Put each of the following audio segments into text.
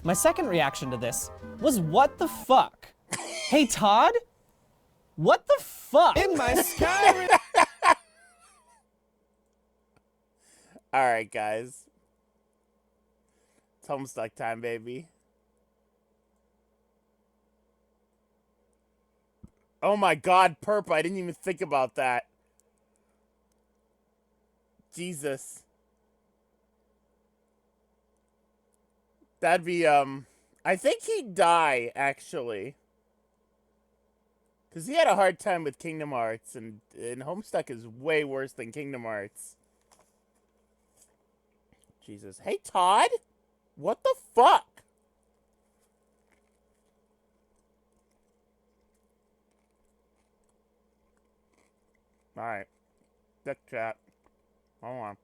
My second reaction to this was, what the fuck? Hey, Todd? What the fuck? In my Skyrim. Alright, guys. It's Homestuck time, baby. Oh my god, Perp, I didn't even think about that. Jesus. That'd be, I think he'd die, actually. Because he had a hard time with Kingdom Hearts, and Homestuck is way worse than Kingdom Hearts. Jesus. Hey, Todd? What the fuck? Alright. Deck chat. Hold on.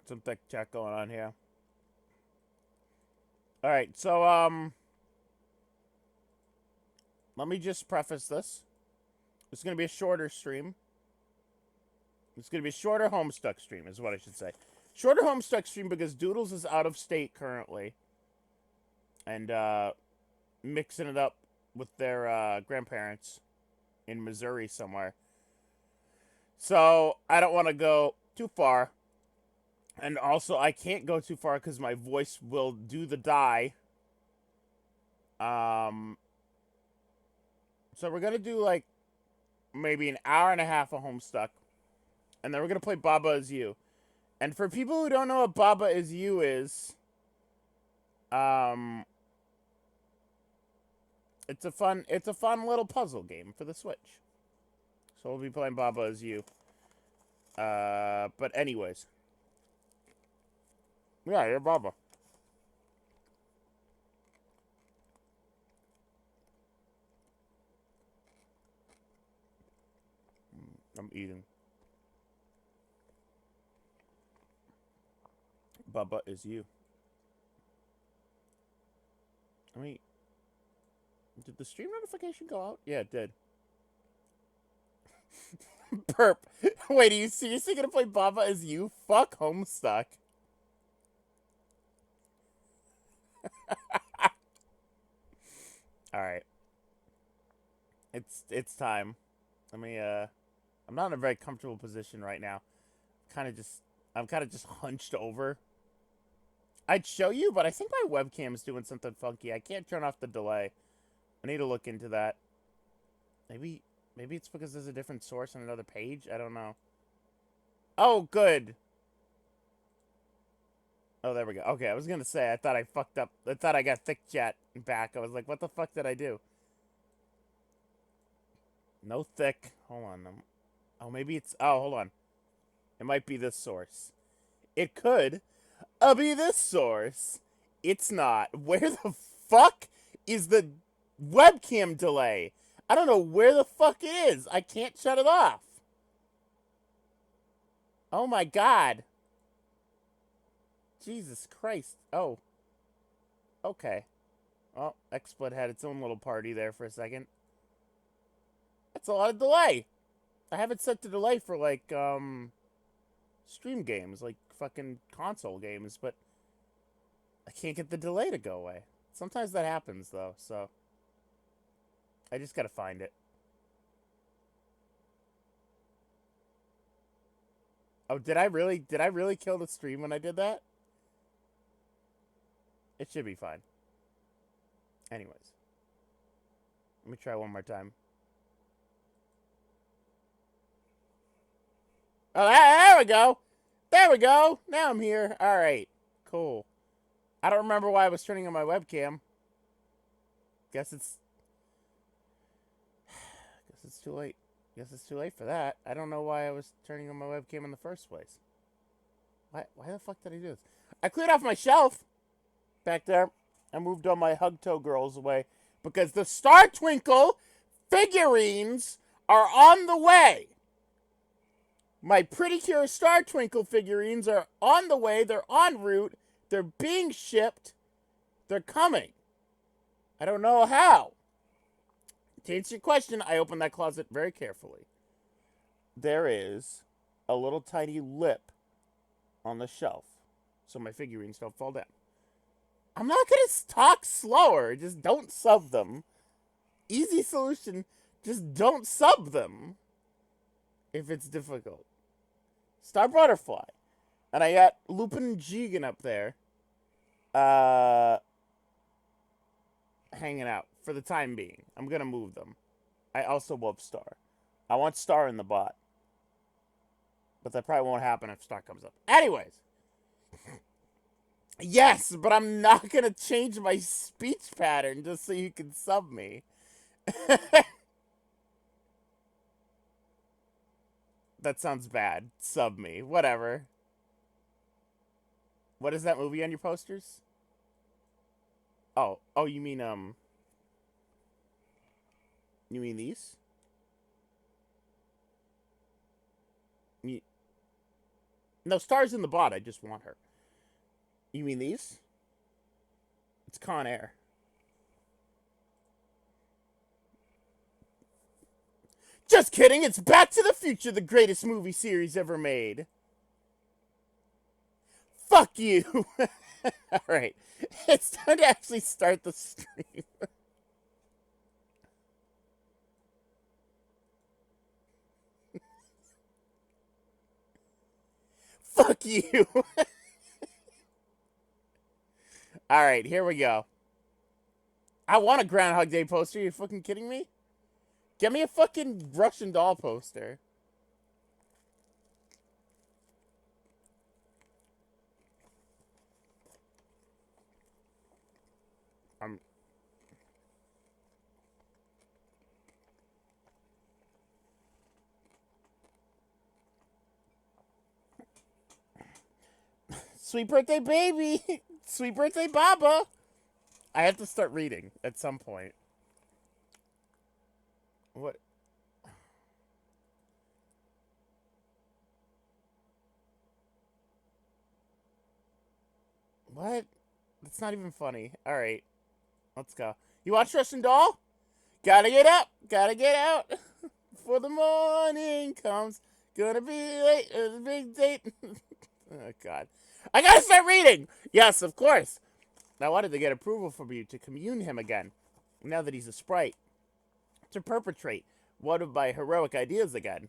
Some tech chat going on here. Alright, so, let me just preface this. It's going to be a shorter stream. It's going to be a shorter Homestuck stream, is what I should say. Shorter Homestuck stream because Doodles is out of state currently. And, mixing it up with their, grandparents in Missouri somewhere. So, I don't want to go too far. And also, I can't go too far because my voice will do the die. So we're going to do, like, maybe an hour and a half of Homestuck. And then we're going to play Baba Is You. And for people who don't know what Baba Is You is, it's a fun little puzzle game for the Switch. So we'll be playing Baba Is You. But anyways. Yeah, you're Baba. I'm eating. Baba Is You. I mean, did the stream notification go out? Yeah, it did. Perp. Wait, are you seriously gonna play Baba Is You? Fuck Homestuck. Alright. It's time. Let me, I'm not in a very comfortable position right now. I'm kind of just hunched over. I'd show you, but I think my webcam is doing something funky. I can't turn off the delay. I need to look into that. Maybe it's because there's a different source on another page? I don't know. Oh, good. Oh, there we go. Okay, I was gonna say, I thought I fucked up. I thought I got thick chat back. I was like, what the fuck did I do? No thick. Hold on. Oh, maybe it's... Oh, hold on. It might be this source. It could be this source. It's not. Where the fuck is the webcam delay? I don't know where the fuck it is. I can't shut it off. Oh my god. Jesus Christ. Oh. Okay. Oh, XSplit had its own little party there for a second. That's a lot of delay. I have it set to delay for, like, stream games, like fucking console games, but I can't get the delay to go away. Sometimes that happens, though, so I just gotta find it. Oh, did I really kill the stream when I did that? It should be fine. Anyways. Let me try one more time. Oh, there we go. There we go. Now I'm here. All right. Cool. I don't remember why I was turning on my webcam. Guess it's too late. Guess it's too late for that. I don't know why I was turning on my webcam in the first place. Why the fuck did I do this? I cleared off my shelf back there. I moved all my Hug Toe girls away because the Star Twinkle figurines are on the way. My Pretty Cure Star Twinkle figurines are on the way. They're en route. They're being shipped. They're coming. I don't know how. To answer your question, I opened that closet very carefully. There is a little tiny lip on the shelf. so my figurines don't fall down. I'm not gonna talk slower. Just don't sub them. Easy solution. Just don't sub them if it's difficult. Star Butterfly. And I got Lupin and Jigen up there. Hanging out for the time being. I'm gonna move them. I also love Star. I want Star in the bot. But that probably won't happen if Star comes up. Anyways. Yes, but I'm not gonna change my speech pattern just so you can sub me. That sounds bad. Sub me. Whatever. What is that movie on your posters? Oh, you mean you mean these? No, Star's in the bot. I just want her. You mean these? It's Con Air. Just kidding. It's Back to the Future, the greatest movie series ever made. Fuck you. Alright. It's time to actually start the stream. Fuck you. Alright, here we go. I want a Groundhog Day poster. Are you fucking kidding me? Get me a fucking Russian doll poster. Sweet birthday, baby. Sweet birthday, Baba. I have to start reading at some point. What? What? That's not even funny. Alright. Let's go. You watch Russian Doll? Gotta get up. Gotta get out. Before the morning comes. Gonna be late. It's a big date. Oh, God. I gotta start reading! Yes, of course. I wanted to get approval from you to commune him again. Now that he's a sprite. To perpetrate one of my heroic ideas again.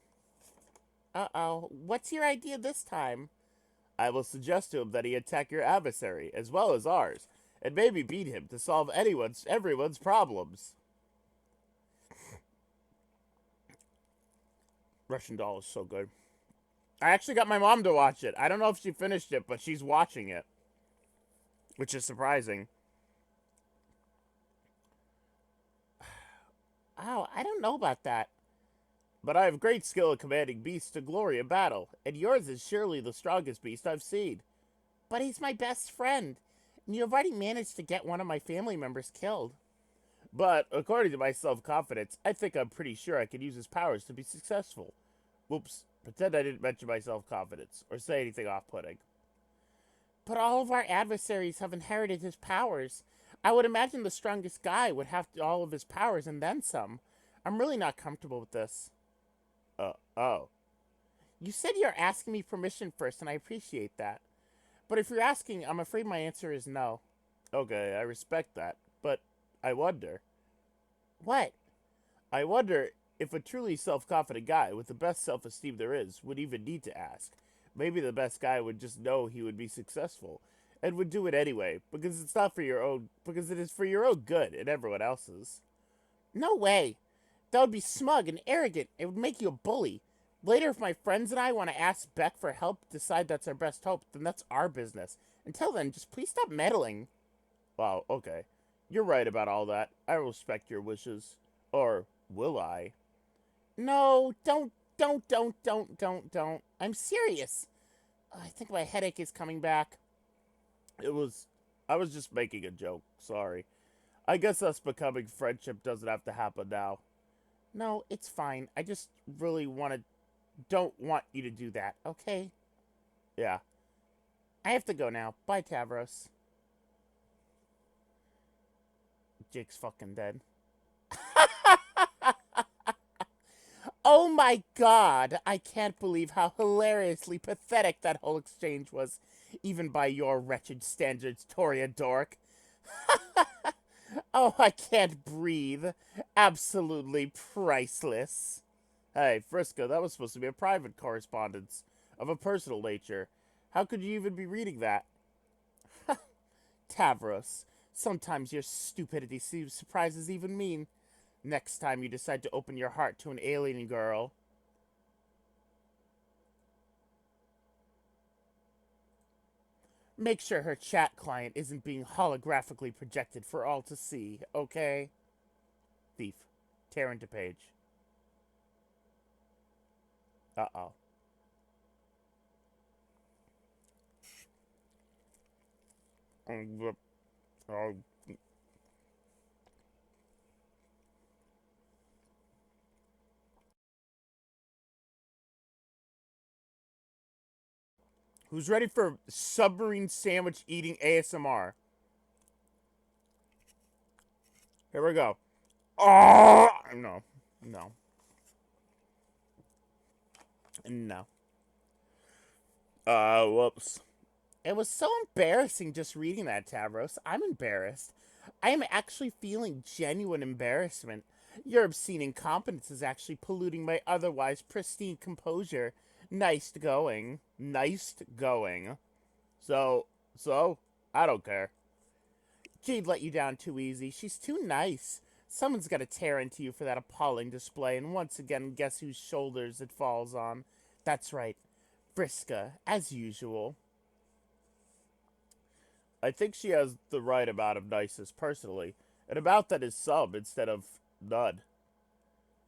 Uh-oh. What's your idea this time? I will suggest to him that he attack your adversary, as well as ours, and maybe beat him to solve everyone's problems. Russian Doll is so good. I actually got my mom to watch it. I don't know if she finished it, but she's watching it. Which is surprising. Oh, I don't know about that. But I have great skill at commanding beasts to glory in battle, and yours is surely the strongest beast I've seen. But he's my best friend, and you have already managed to get one of my family members killed. But, according to my self-confidence, I think I'm pretty sure I can use his powers to be successful. Whoops, pretend I didn't mention my self-confidence, or say anything off-putting. But all of our adversaries have inherited his powers. I would imagine the strongest guy would have all of his powers and then some. I'm really not comfortable with this. Oh. You said you're asking me permission first, and I appreciate that. But if you're asking, I'm afraid my answer is no. Okay, I respect that. But I wonder. What? I wonder if a truly self-confident guy with the best self-esteem there is would even need to ask. Maybe the best guy would just know he would be successful and would do it anyway because it is for your own good and everyone else's. No way. That would be smug and arrogant. It would make you a bully. Later, if my friends and I want to ask Beck for help, decide that's our best hope, then that's our business. Until then, just please stop meddling. Wow, okay. You're right about all that. I respect your wishes. Or will I? No, don't. I'm serious. I think my headache is coming back. I was just making a joke. Sorry. I guess us becoming friendship doesn't have to happen now. No, it's fine. I just really don't want you to do that, okay? Yeah. I have to go now. Bye, Tavros. Jake's fucking dead. Oh my god, I can't believe how hilariously pathetic that whole exchange was. even by your wretched standards, Toria dork. Oh, I can't breathe. Absolutely priceless. Hey, Frisco, that was supposed to be a private correspondence of a personal nature. How could you even be reading that? Tavros, sometimes your stupidity surprises even me. Next time you decide to open your heart to an alien girl. Make sure her chat client isn't being holographically projected for all to see, okay? Thief. Tear into page. Uh-oh. Who's ready for submarine sandwich eating ASMR? Here we go. Oh no, no, no. Whoops. It was so embarrassing just reading that, Tavros. I'm embarrassed. I am actually feeling genuine embarrassment. Your obscene incompetence is actually polluting my otherwise pristine composure. Nice going. Nice going. So, I don't care. Jade let you down too easy. She's too nice. Someone's got to tear into you for that appalling display, and once again, guess whose shoulders it falls on? That's right, Vriska, as usual. I think she has the right amount of niceness personally, and about that is some instead of none.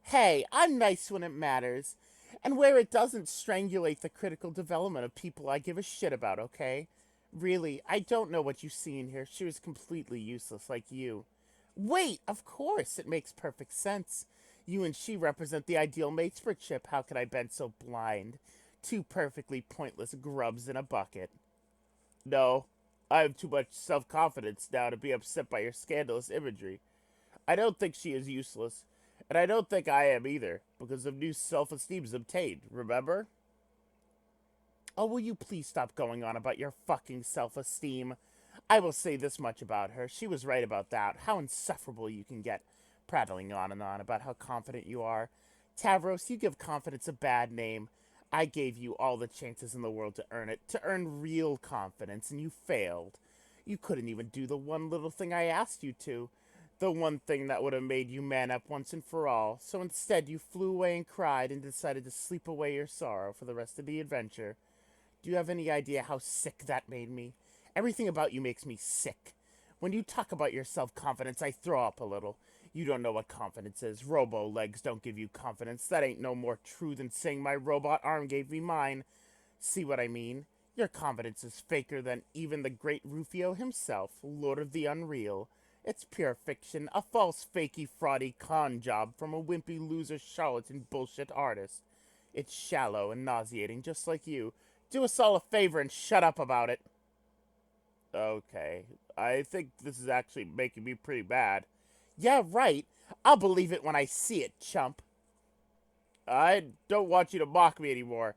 Hey, I'm nice when it matters, and where it doesn't strangulate the critical development of people I give a shit about, okay? Really, I don't know what you see in here. She was completely useless like you. Wait, of course, it makes perfect sense. You and she represent the ideal mates for Chip. How could I been so blind? Two perfectly pointless grubs in a bucket. No, I have too much self-confidence now to be upset by your scandalous imagery. I don't think she is useless, and I don't think I am either, because of new self-esteem is obtained, remember? Oh, will you please stop going on about your fucking self-esteem? I will say this much about her. She was right about that. How insufferable you can get, prattling on and on about how confident you are. Tavros, you give confidence a bad name. I gave you all the chances in the world to earn it, to earn real confidence, and you failed. You couldn't even do the one little thing I asked you to. The one thing that would have made you man up once and for all. So instead, you flew away and cried and decided to sleep away your sorrow for the rest of the adventure. Do you have any idea how sick that made me? Everything about you makes me sick. When you talk about your self-confidence, I throw up a little. You don't know what confidence is. Robo-legs don't give you confidence. That ain't no more true than saying my robot arm gave me mine. See what I mean? Your confidence is faker than even the great Rufio himself, Lord of the Unreal. It's pure fiction, a false, fakey, fraudy con job from a wimpy loser charlatan bullshit artist. It's shallow and nauseating, just like you. Do us all a favor and shut up about it. Okay, I think this is actually making me pretty bad. Yeah, right. I'll believe it when I see it, chump. I don't want you to mock me anymore.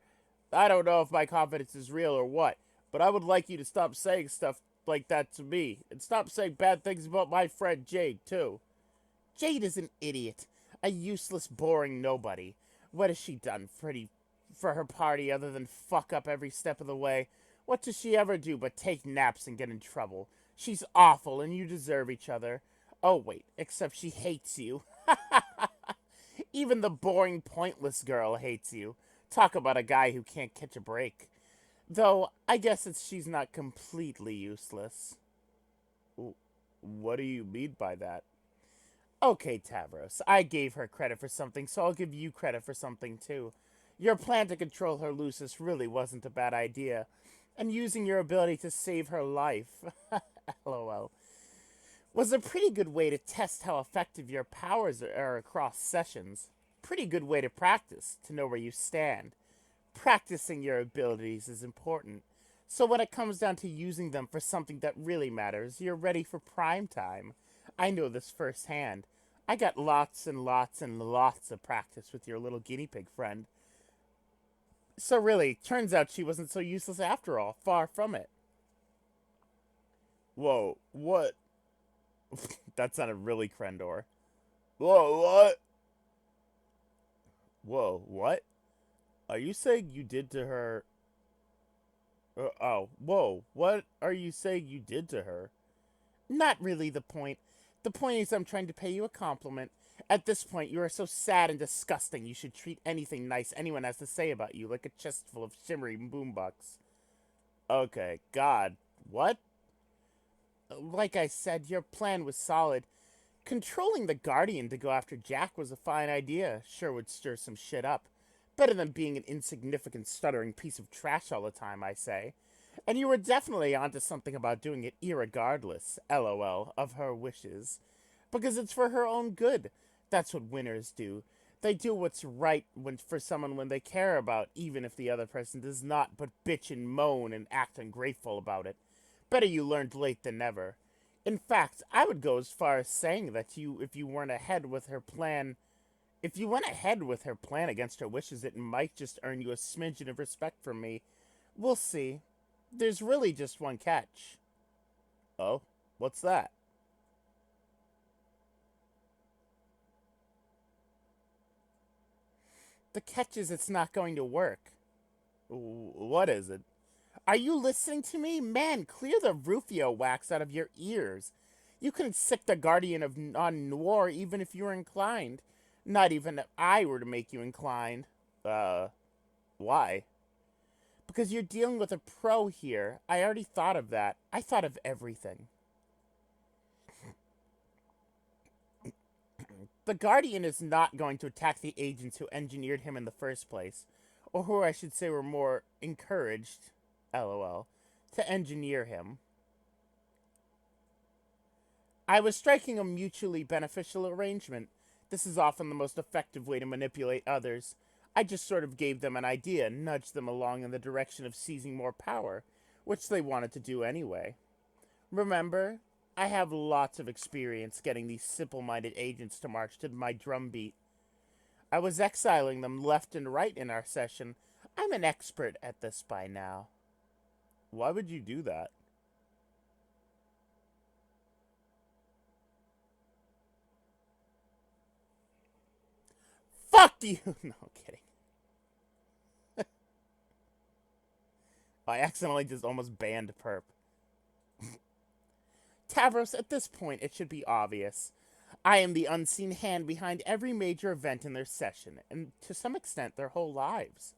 I don't know if my confidence is real or what, but I would like you to stop saying stuff like that to me, and stop saying bad things about my friend Jade, too. Jade is an idiot. A useless, boring nobody. What has she done for her party other than fuck up every step of the way? What does she ever do but take naps and get in trouble? She's awful and you deserve each other. Oh, wait, except she hates you. Even the boring, pointless girl hates you. Talk about a guy who can't catch a break. Though, I guess she's not completely useless. What do you mean by that? Okay, Tavros, I gave her credit for something, so I'll give you credit for something too. Your plan to control her Lucis really wasn't a bad idea, and using your ability to save her life, lol, was a pretty good way to test how effective your powers are across sessions. Pretty good way to practice, to know where you stand. Practicing your abilities is important, so when it comes down to using them for something that really matters, you're ready for prime time. I know this firsthand. I got lots and lots and lots of practice with your little guinea pig friend. So really, turns out she wasn't so useless after all. Far from it. Whoa, what? That sounded really Crendor. Whoa, what? Whoa, what? Are you saying you did to her? Whoa, what are you saying you did to her? Not really the point. The point is I'm trying to pay you a compliment. At this point, you are so sad and disgusting you should treat anything nice anyone has to say about you like a chest full of shimmering boombucks. Okay, God. What? Like I said, your plan was solid. Controlling the Guardian to go after Jack was a fine idea. Sure would stir some shit up. Better than being an insignificant, stuttering piece of trash all the time, I say. And you were definitely onto something about doing it irregardless, lol, of her wishes. Because it's for her own good. That's what winners do. They do what's right for someone when they care about, even if the other person does not, but bitch and moan and act ungrateful about it. Better you learned late than never. In fact, I would go as far as saying that if you weren't ahead with her plan, if you went ahead with her plan against her wishes, it might just earn you a smidgen of respect from me. We'll see. There's really just one catch. Oh, what's that? The catch is it's not going to work. What is it? Are you listening to me? Man, clear the Rufio wax out of your ears. You couldn't sick the Guardian of on Noir even if you were inclined. Not even if I were to make you inclined. Why? Because you're dealing with a pro here. I already thought of that. I thought of everything. The Guardian is not going to attack the agents who engineered him in the first place. Or who I should say were more encouraged, lol, to engineer him. I was striking a mutually beneficial arrangement. This is often the most effective way to manipulate others. I just sort of gave them an idea, nudged them along in the direction of seizing more power, which they wanted to do anyway. Remember, I have lots of experience getting these simple-minded agents to march to my drumbeat. I was exiling them left and right in our session. I'm an expert at this by now. Why would you do that? Fuck you! No, kidding. I accidentally just almost banned Perp. Tavros, at this point, it should be obvious. I am the unseen hand behind every major event in their session, and to some extent, their whole lives.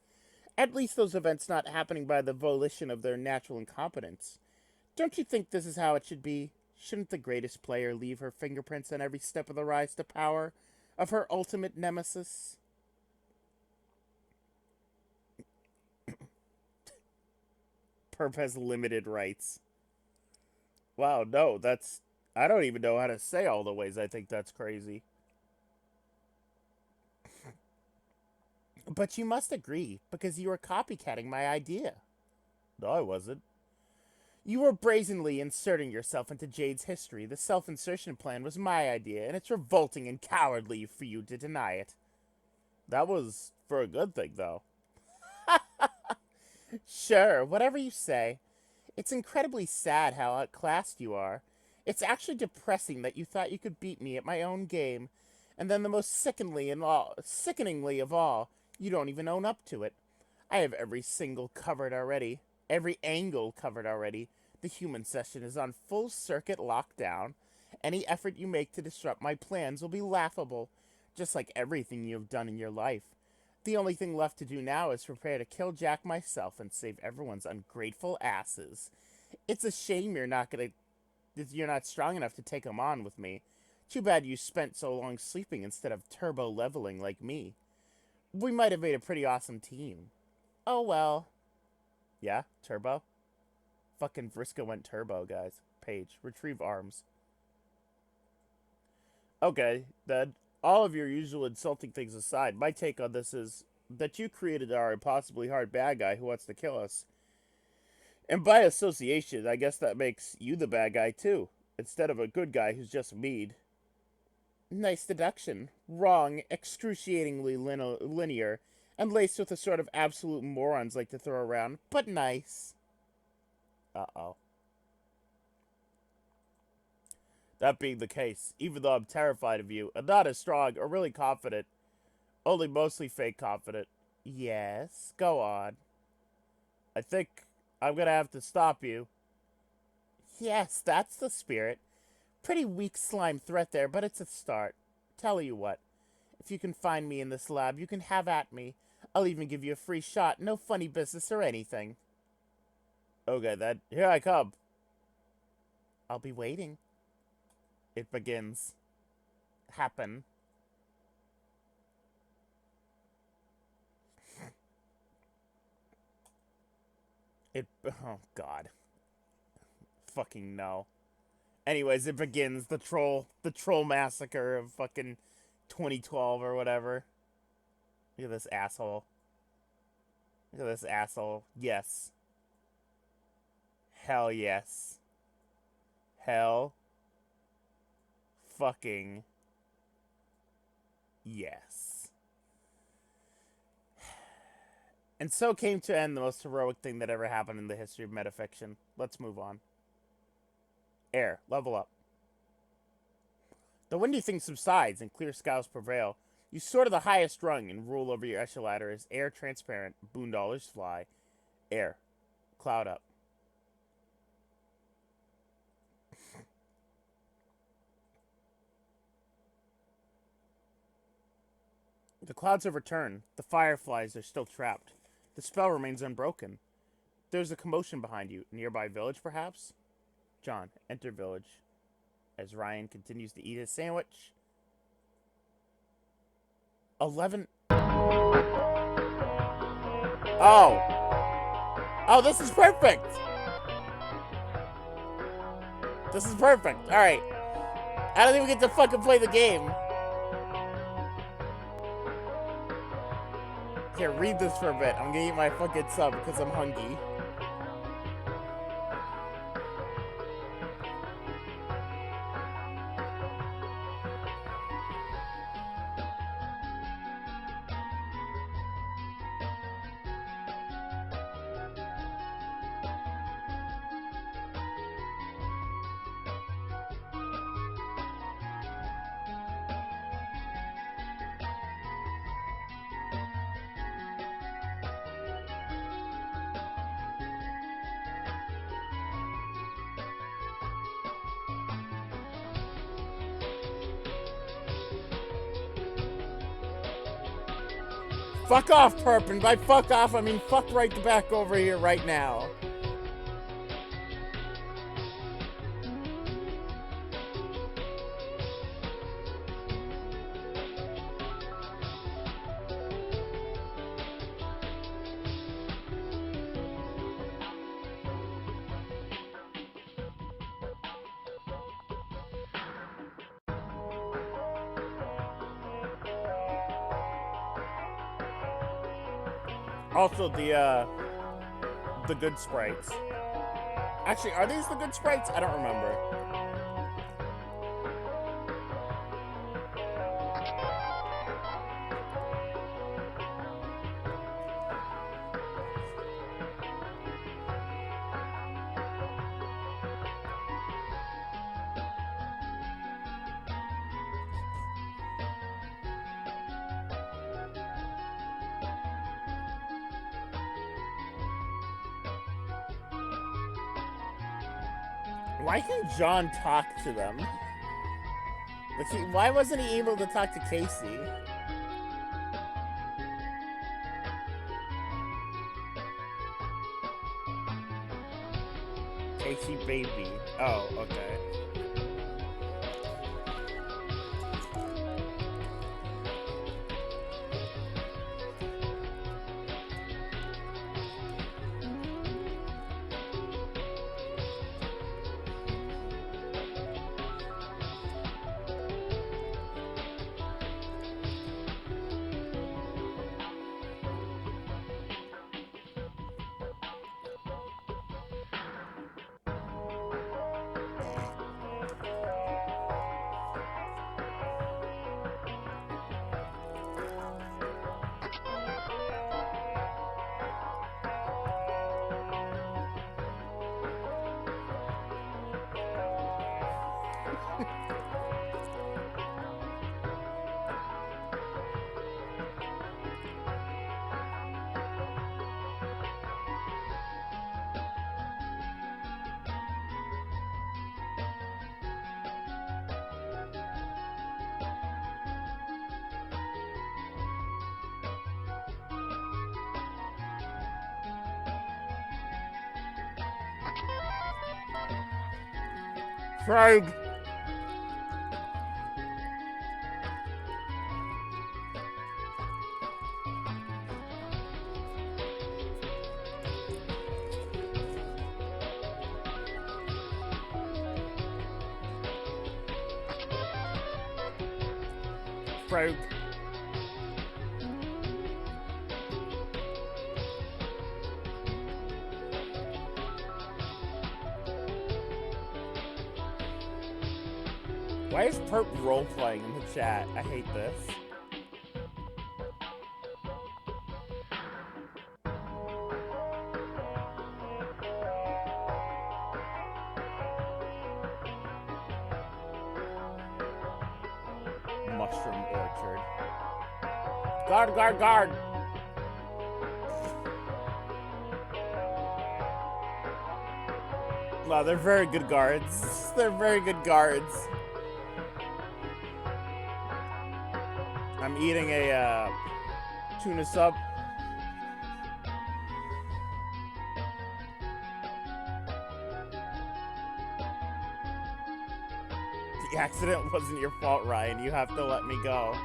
At least those events not happening by the volition of their natural incompetence. Don't you think this is how it should be? Shouldn't the greatest player leave her fingerprints on every step of the rise to power of her ultimate nemesis? Perp has limited rights. Wow, no, that's. I don't even know how to say all the ways I think that's crazy. But you must agree, because you are copycatting my idea. No, I wasn't. You were brazenly inserting yourself into Jade's history. The self insertion plan was my idea, and it's revolting and cowardly for you to deny it. That was for a good thing, though. Sure, whatever you say. It's incredibly sad how outclassed you are. It's actually depressing that you thought you could beat me at my own game, and then the most sickeningly of all, you don't even own up to it. I have every single covered already, every angle covered already. The human session is on full circuit lockdown. Any effort you make to disrupt my plans will be laughable, just like everything you have done in your life. The only thing left to do now is prepare to kill Jack myself and save everyone's ungrateful asses. It's a shame you're not strong enough to take him on with me. Too bad you spent so long sleeping instead of turbo leveling like me. We might have made a pretty awesome team. Oh well. Yeah, turbo? Fucking Vriska went turbo, guys. Paige, retrieve arms. Okay, then, all of your usual insulting things aside, my take on this is that you created our impossibly hard bad guy who wants to kill us. And by association, I guess that makes you the bad guy too, instead of a good guy who's just mean. Nice deduction. Wrong, excruciatingly linear, and laced with the sort of absolute morons like to throw around, but nice. Uh-oh. That being the case, even though I'm terrified of you, and not as strong or really confident, only mostly fake confident. Yes, go on. I think I'm gonna have to stop you. Yes, that's the spirit. Pretty weak slime threat there, but it's a start. Tell you what, if you can find me in this lab, you can have at me. I'll even give you a free shot, no funny business or anything. Okay, then, here I come. I'll be waiting. It begins. Happen. Oh, God. Fucking no. Anyways, it begins. The troll massacre of fucking 2012 or whatever. Look at this asshole. Look at this asshole. Yes. Hell yes. Hell fucking yes. And so came to end the most heroic thing that ever happened in the history of metafiction. Let's move on. Air, level up. The windy thing subsides and clear skies prevail. You soar to the highest rung and rule over your echelon ladder as air transparent, boondallers fly. Air, cloud up. The clouds have returned. The fireflies are still trapped. The spell remains unbroken. There's a commotion behind you. Nearby village, perhaps? John, enter village. As Ryan continues to eat his sandwich. 11. Oh. Oh, this is perfect. This is perfect. Alright. I don't even get to fucking play the game. Here, read this for a bit. I'm gonna eat my fucking sub because I'm hungry. Fuck off, Perp, and by fuck off, I mean fuck right the back over here right now. Also, the good sprites. Actually, are these the good sprites? I don't remember. Why can't John talk to them? Like why wasn't he able to talk to Casey? Casey baby. Oh, okay. Frog. Frog. Why is Perp role-playing in the chat? I hate this. Mushroom orchard. Guard, guard, guard! Wow, they're very good guards. They're very good guards. I'm eating a tuna sub. The accident wasn't your fault, Ryan. You have to let me go.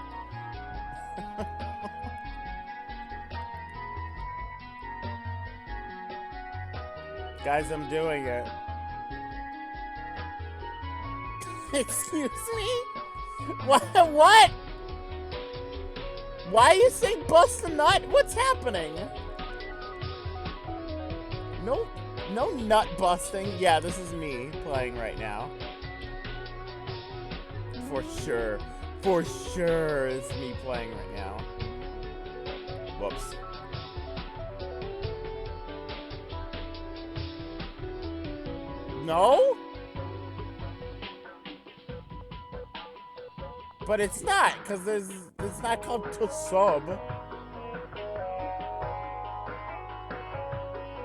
Guys, I'm doing it. Excuse me? What? What? Why are you saying bust a nut? What's happening? No nut busting. Yeah, this is me playing right now. For sure. For sure it's me playing right now. Whoops. No? But it's not, because it's not called to sub.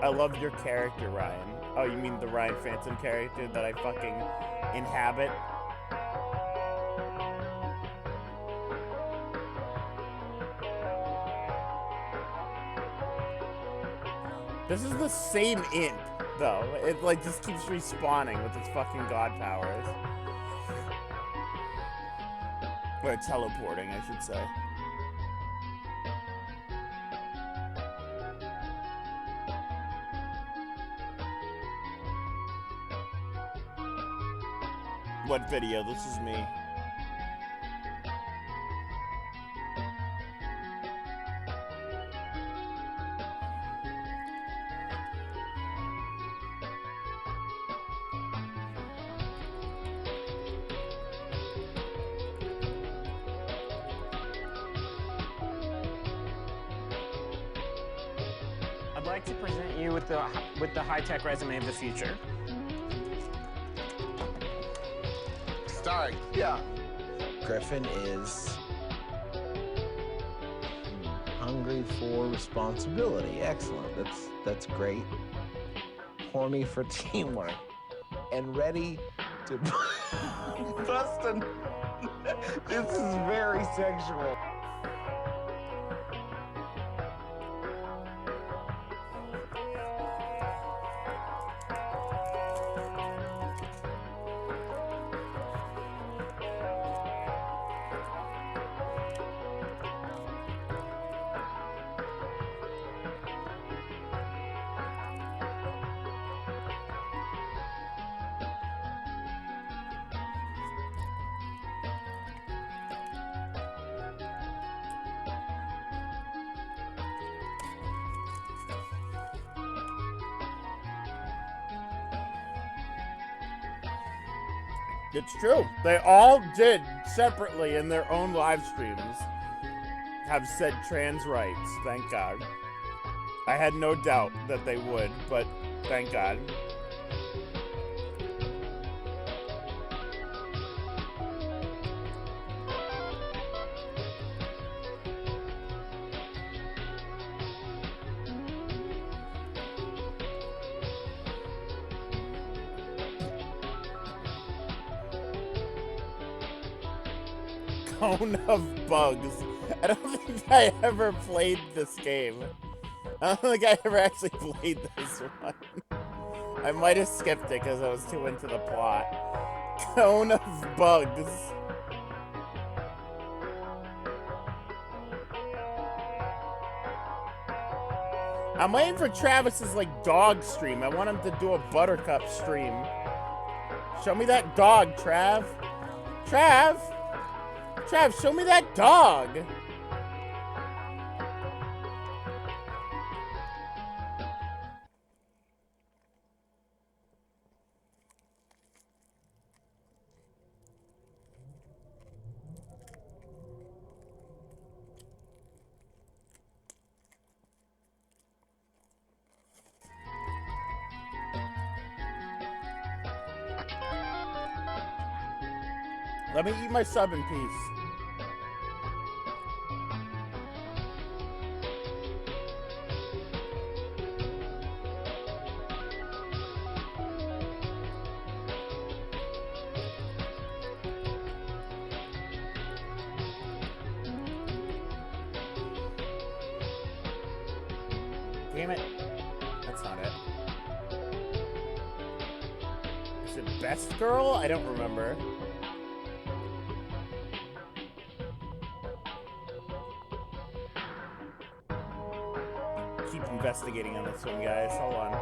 I love your character, Ryan. Oh, you mean the Ryan Phantom character that I fucking inhabit? This is the same int, though. It like just keeps respawning with its fucking god powers. Or teleporting, I should say. What video? This is me. I'd like to present you with the high-tech resume of the future. Sorry. Yeah. Griffin is hungry for responsibility. Excellent. That's great. Horny for teamwork and ready to bust a. This is very sexual. It's true. They all did separately in their own live streams have said trans rights. Thank God. I had no doubt that they would, but thank God. Cone of Bugs. I don't think I ever played this game. I don't think I ever actually played this one. I might have skipped it because I was too into the plot. Cone of bugs. I'm waiting for Travis's, like, dog stream. I want him to do a Buttercup stream. Show me that dog, Trav. Trav! Trav, show me that dog! Let me eat my sub in peace. Damn it. That's not it. Is it Best Girl? I don't remember. Keep investigating on this one, guys. Hold on.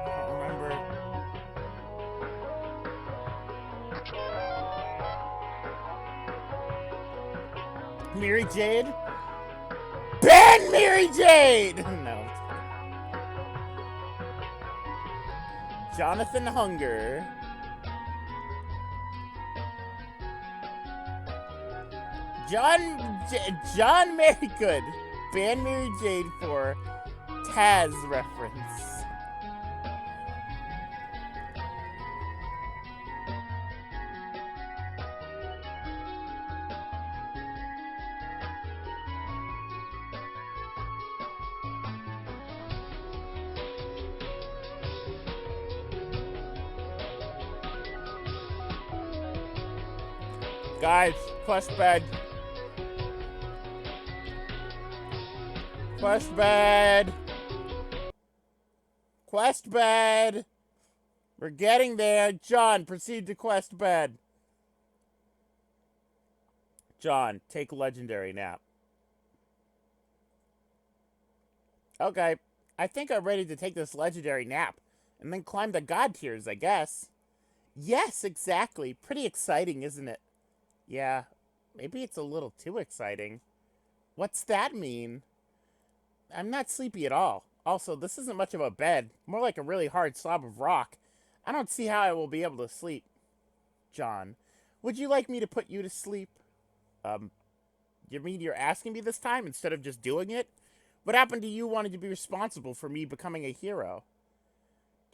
I don't remember. Mary Jade? Ban Mary Jade! No. Jonathan Hunger. John Marygood. Ban Mary Jade for Taz reference. Guys, quest bed. Quest bed. Quest bed. We're getting there. John, proceed to quest bed. John, take legendary nap. Okay. I think I'm ready to take this legendary nap. And then climb the god tiers, I guess. Yes, exactly. Pretty exciting, isn't it? Yeah. Maybe it's a little too exciting. What's that mean? I'm not sleepy at all. Also, this isn't much of a bed. More like a really hard slab of rock. I don't see how I will be able to sleep. John, would you like me to put you to sleep? You mean you're asking me this time instead of just doing it? What happened to you wanting to be responsible for me becoming a hero?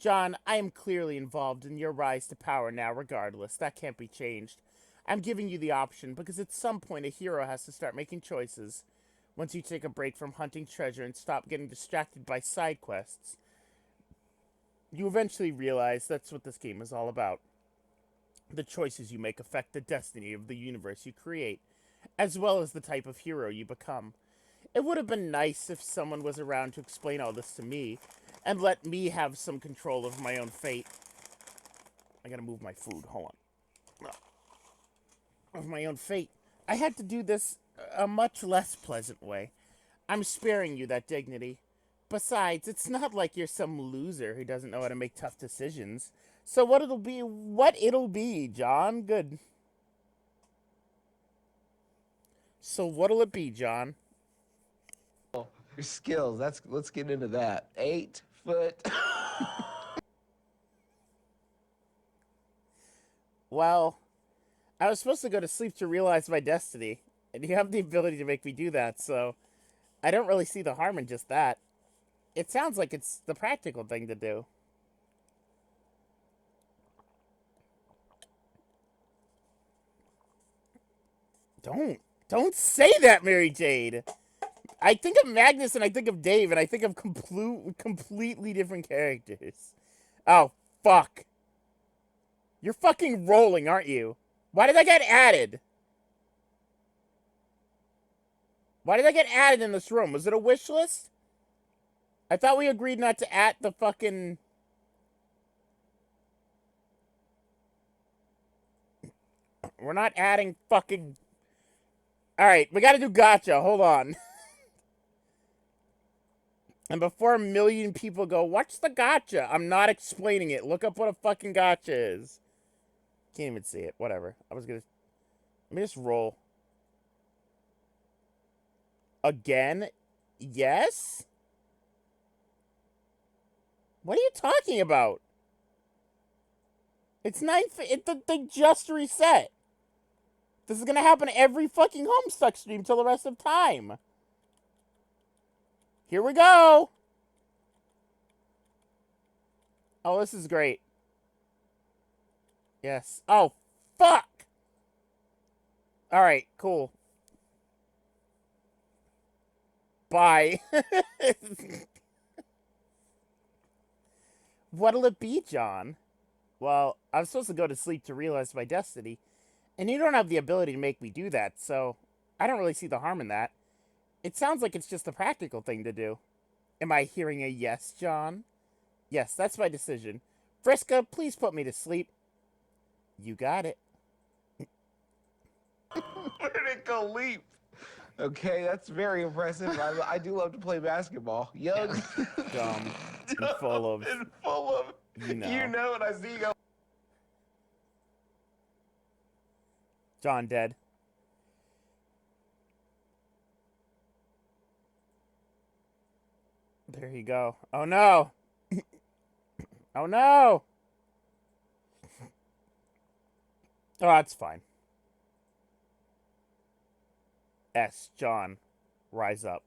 John, I am clearly involved in your rise to power now regardless. That can't be changed. I'm giving you the option because at some point a hero has to start making choices. Once you take a break from hunting treasure and stop getting distracted by side quests, you eventually realize that's what this game is all about. The choices you make affect the destiny of the universe you create, as well as the type of hero you become. It would have been nice if someone was around to explain all this to me, and let me have some control of my own fate. I gotta move my food, hold on. Of my own fate. I had to do this a much less pleasant way. I'm sparing you that dignity. Besides, it's not like you're some loser who doesn't know how to make tough decisions. So what it'll be, John? Good. So what'll it be, John? Your skills. Let's get into that. 8 foot. Well, I was supposed to go to sleep to realize my destiny, and you have the ability to make me do that, so I don't really see the harm in just that. It sounds like it's the practical thing to do. Don't say that, Mary Jade! I think of Magnus and I think of Dave, and I think of completely different characters. Oh, fuck. You're fucking rolling, aren't you? Why did I get added? Why did I get added in this room? Was it a wish list? I thought we agreed not to add the fucking... We're not adding fucking... Alright, we gotta do gotcha. Hold on. And before a million people go, what's the gotcha? I'm not explaining it. Look up what a fucking gotcha is. Can't even see it. Whatever. I was gonna... Let me just roll. Again? Yes? What are you talking about? It's 9... They just reset. This is gonna happen every fucking Homestuck stream till the rest of time. Here we go. Oh, this is great. Yes. Oh, fuck. All right, cool. Bye. What'll it be, John? Well, I was supposed to go to sleep to realize my destiny, and you don't have the ability to make me do that, so I don't really see the harm in that. It sounds like it's just a practical thing to do. Am I hearing a yes, John? Yes, that's my decision. Friska, please put me to sleep. You got it. Where did it go leap? Okay, that's very impressive. I do love to play basketball. Young, Dumb, and full of... and full of, You know. you know, and I see you go. John dead. There you go. Oh no! Oh no! Oh, that's fine. S. John, rise up.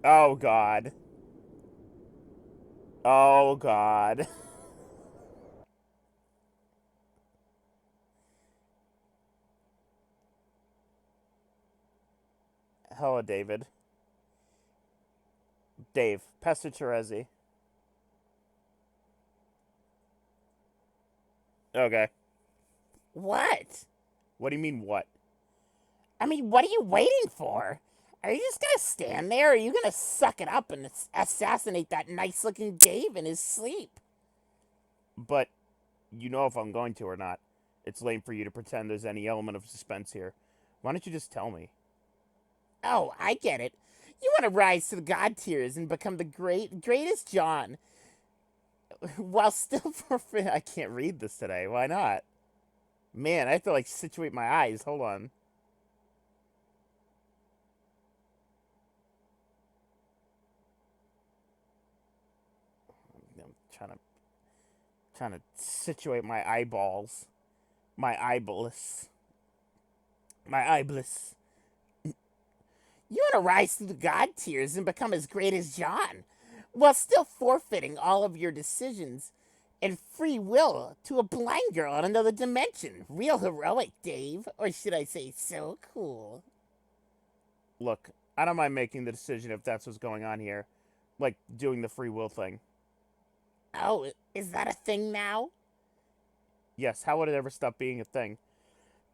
Oh god. Oh god. Hello, David. Dave, Pastor Terezi. Okay. What? What do you mean, what? I mean, what are you waiting for? Are you just gonna stand there, or are you gonna suck it up and assassinate that nice-looking Dave in his sleep? But you know if I'm going to or not. It's lame for you to pretend there's any element of suspense here. Why don't you just tell me? Oh, I get it. You want to rise to the god tiers and become the greatest John, while still I can't read this today. Why not? Man, I have to, like, situate my eyes. Hold on. I'm trying to situate my eyeballs. My eyeballs. My eyeballs. You want to rise to the god tiers and become as great as John, while still forfeiting all of your decisions and free will to a blind girl in another dimension. Real heroic, Dave. Or should I say, so cool. Look, I don't mind making the decision if that's what's going on here. Like, doing the free will thing. Oh, is that a thing now? Yes, how would it ever stop being a thing?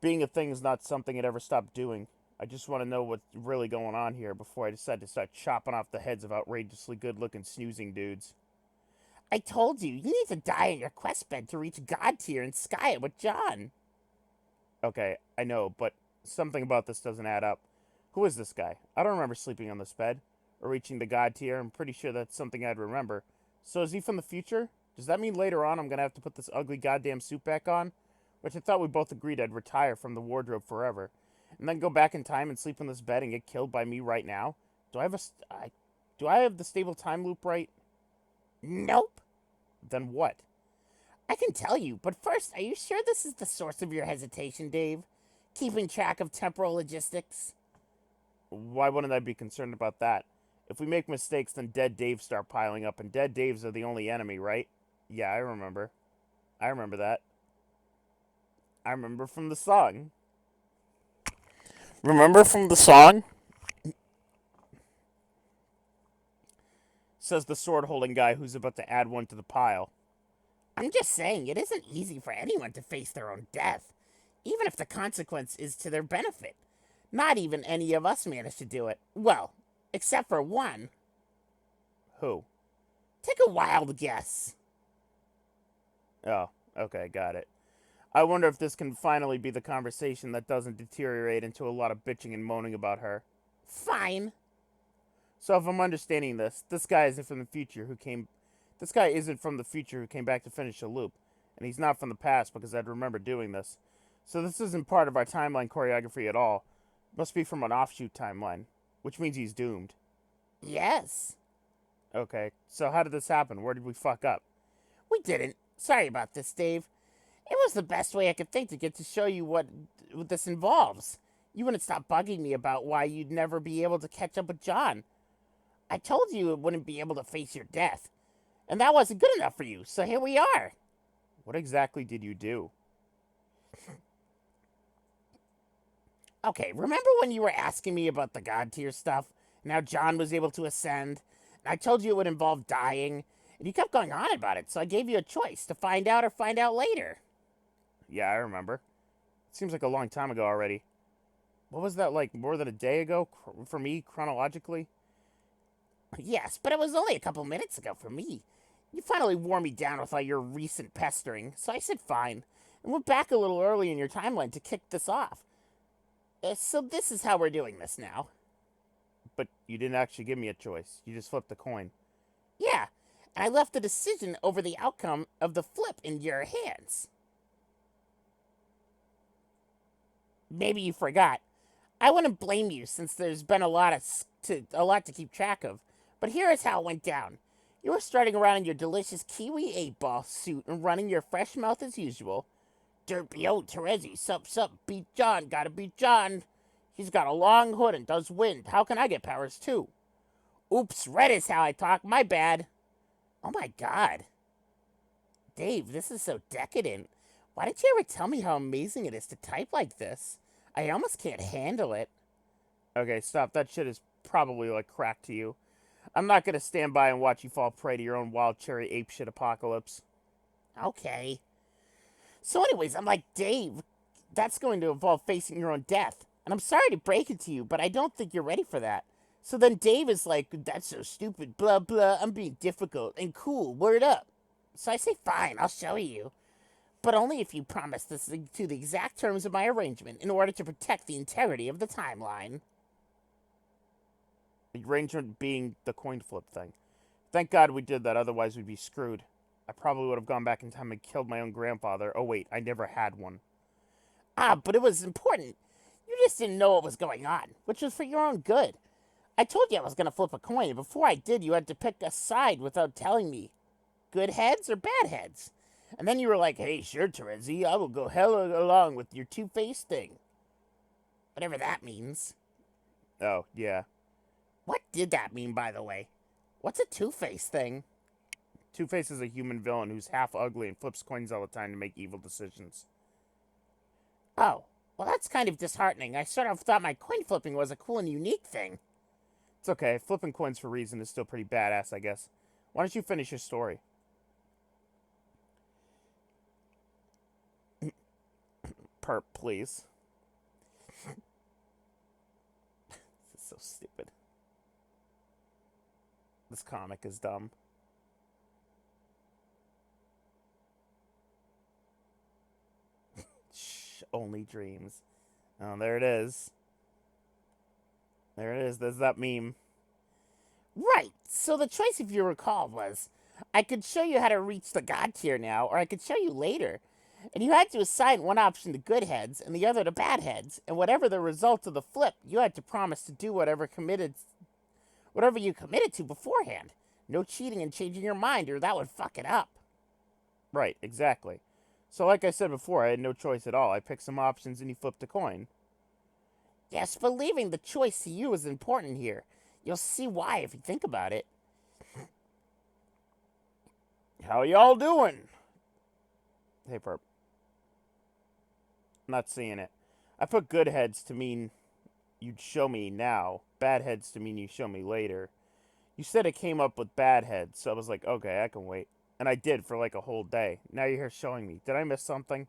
Being a thing is not something it ever stopped doing. I just want to know what's really going on here before I decide to start chopping off the heads of outrageously good-looking snoozing dudes. I told you, you need to die on your quest bed to reach God tier and sky it with John. Okay, I know, but something about this doesn't add up. Who is this guy? I don't remember sleeping on this bed, or reaching the God tier. I'm pretty sure that's something I'd remember. So is he from the future? Does that mean later on I'm gonna have to put this ugly goddamn suit back on? Which I thought we both agreed I'd retire from the wardrobe forever. And then go back in time and sleep on this bed and get killed by me right now? Do I have the stable time loop right? Nope. Then what? I can tell you, but first, are you sure this is the source of your hesitation, Dave? Keeping track of temporal logistics? Why wouldn't I be concerned about that? If we make mistakes, then dead Daves start piling up, and dead Daves are the only enemy, right? Yeah, I remember. I remember that. I remember from the song. Remember from the song? Says the sword-holding guy who's about to add one to the pile. I'm just saying, it isn't easy for anyone to face their own death, even if the consequence is to their benefit. Not even any of us managed to do it. Well, except for one. Who? Take a wild guess. Oh, okay, got it. I wonder if this can finally be the conversation that doesn't deteriorate into a lot of bitching and moaning about her. Fine. So if I'm understanding this guy isn't from the future who came back to finish the loop. And he's not from the past because I'd remember doing this. So this isn't part of our timeline choreography at all. Must be from an offshoot timeline. Which means he's doomed. Yes. Okay, so how did this happen? Where did we fuck up? We didn't. Sorry about this, Dave. It was the best way I could think to get to show you what this involves. You wouldn't stop bugging me about why you'd never be able to catch up with John. I told you it wouldn't be able to face your death. And that wasn't good enough for you, so here we are. What exactly did you do? Okay, remember when you were asking me about the God tier stuff? And how John was able to ascend? And I told you it would involve dying? And you kept going on about it, so I gave you a choice to find out or find out later. Yeah, I remember. It seems like a long time ago already. What was that, like, more than a day ago for me, chronologically? Yes, but it was only a couple minutes ago for me. You finally wore me down with all your recent pestering, so I said fine, and went back a little early in your timeline to kick this off. So this is how we're doing this now. But you didn't actually give me a choice. You just flipped a coin. Yeah, and I left the decision over the outcome of the flip in your hands. Maybe you forgot. I wouldn't blame you since there's been a lot to keep track of. But here is how it went down. You were strutting around in your delicious Kiwi 8-ball suit and running your fresh mouth as usual. Derpy old Terezi, sup, beat John, gotta beat John. He's got a long hood and does wind. How can I get powers too? Oops, red is how I talk, my bad. Oh my god. Dave, this is so decadent. Why didn't you ever tell me how amazing it is to type like this? I almost can't handle it. Okay, stop. That shit is probably like crack to you. I'm not gonna stand by and watch you fall prey to your own wild cherry apeshit apocalypse. Okay. So anyways, I'm like, Dave, that's going to involve facing your own death. And I'm sorry to break it to you, but I don't think you're ready for that. So then Dave is like, that's so stupid, blah, blah, I'm being difficult and cool, word up. So I say, fine, I'll show you. But only if you promise this to the exact terms of my arrangement in order to protect the integrity of the timeline. The arrangement being the coin flip thing. Thank God we did that, otherwise we'd be screwed. I probably would have gone back in time and killed my own grandfather. Oh wait, I never had one. Ah, but it was important. You just didn't know what was going on, which was for your own good. I told you I was going to flip a coin, and before I did, you had to pick a side without telling me. Good heads or bad heads? And then you were like, hey, sure, Terezi, I will go hell along with your two-faced thing. Whatever that means. Oh, yeah. What did that mean, by the way? What's a two-faced thing? Two-Face is a human villain who's half ugly and flips coins all the time to make evil decisions. Oh, well, that's kind of disheartening. I sort of thought my coin flipping was a cool and unique thing. It's okay. Flipping coins for reason is still pretty badass, I guess. Why don't you finish your story? Perp, please. This is so stupid. This comic is dumb. Shh, only dreams. Oh, there it is. There it is. There's that meme. Right. So the choice, if you recall, was I could show you how to reach the god tier now, or I could show you later. And you had to assign one option to good heads and the other to bad heads. And whatever the result of the flip, you had to promise to do whatever you committed to beforehand. No cheating and changing your mind, or that would fuck it up. Right, exactly. So like I said before, I had no choice at all. I picked some options and you flipped a coin. Yes, but leaving the choice to you is important here. You'll see why if you think about it. How y'all doing? Hey, Perp. Not seeing it. I put good heads to mean you'd show me now. Bad heads to mean you show me later. You said it came up with bad heads, so I was like, okay, I can wait. And I did for like a whole day. Now you're here showing me. Did I miss something?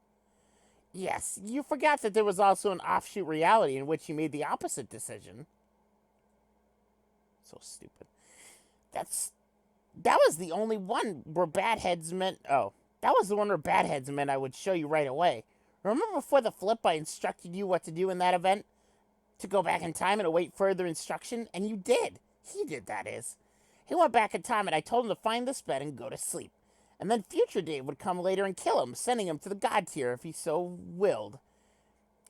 Yes, you forgot that there was also an offshoot reality in which you made the opposite decision. So stupid. That was the only one where bad heads meant... Oh, that was the one where bad heads meant I would show you right away. Remember before the flip I instructed you what to do in that event? To go back in time and await further instruction? And you did. He did, that is. He went back in time and I told him to find this bed and go to sleep. And then future Dave would come later and kill him, sending him to the god tier if he so willed.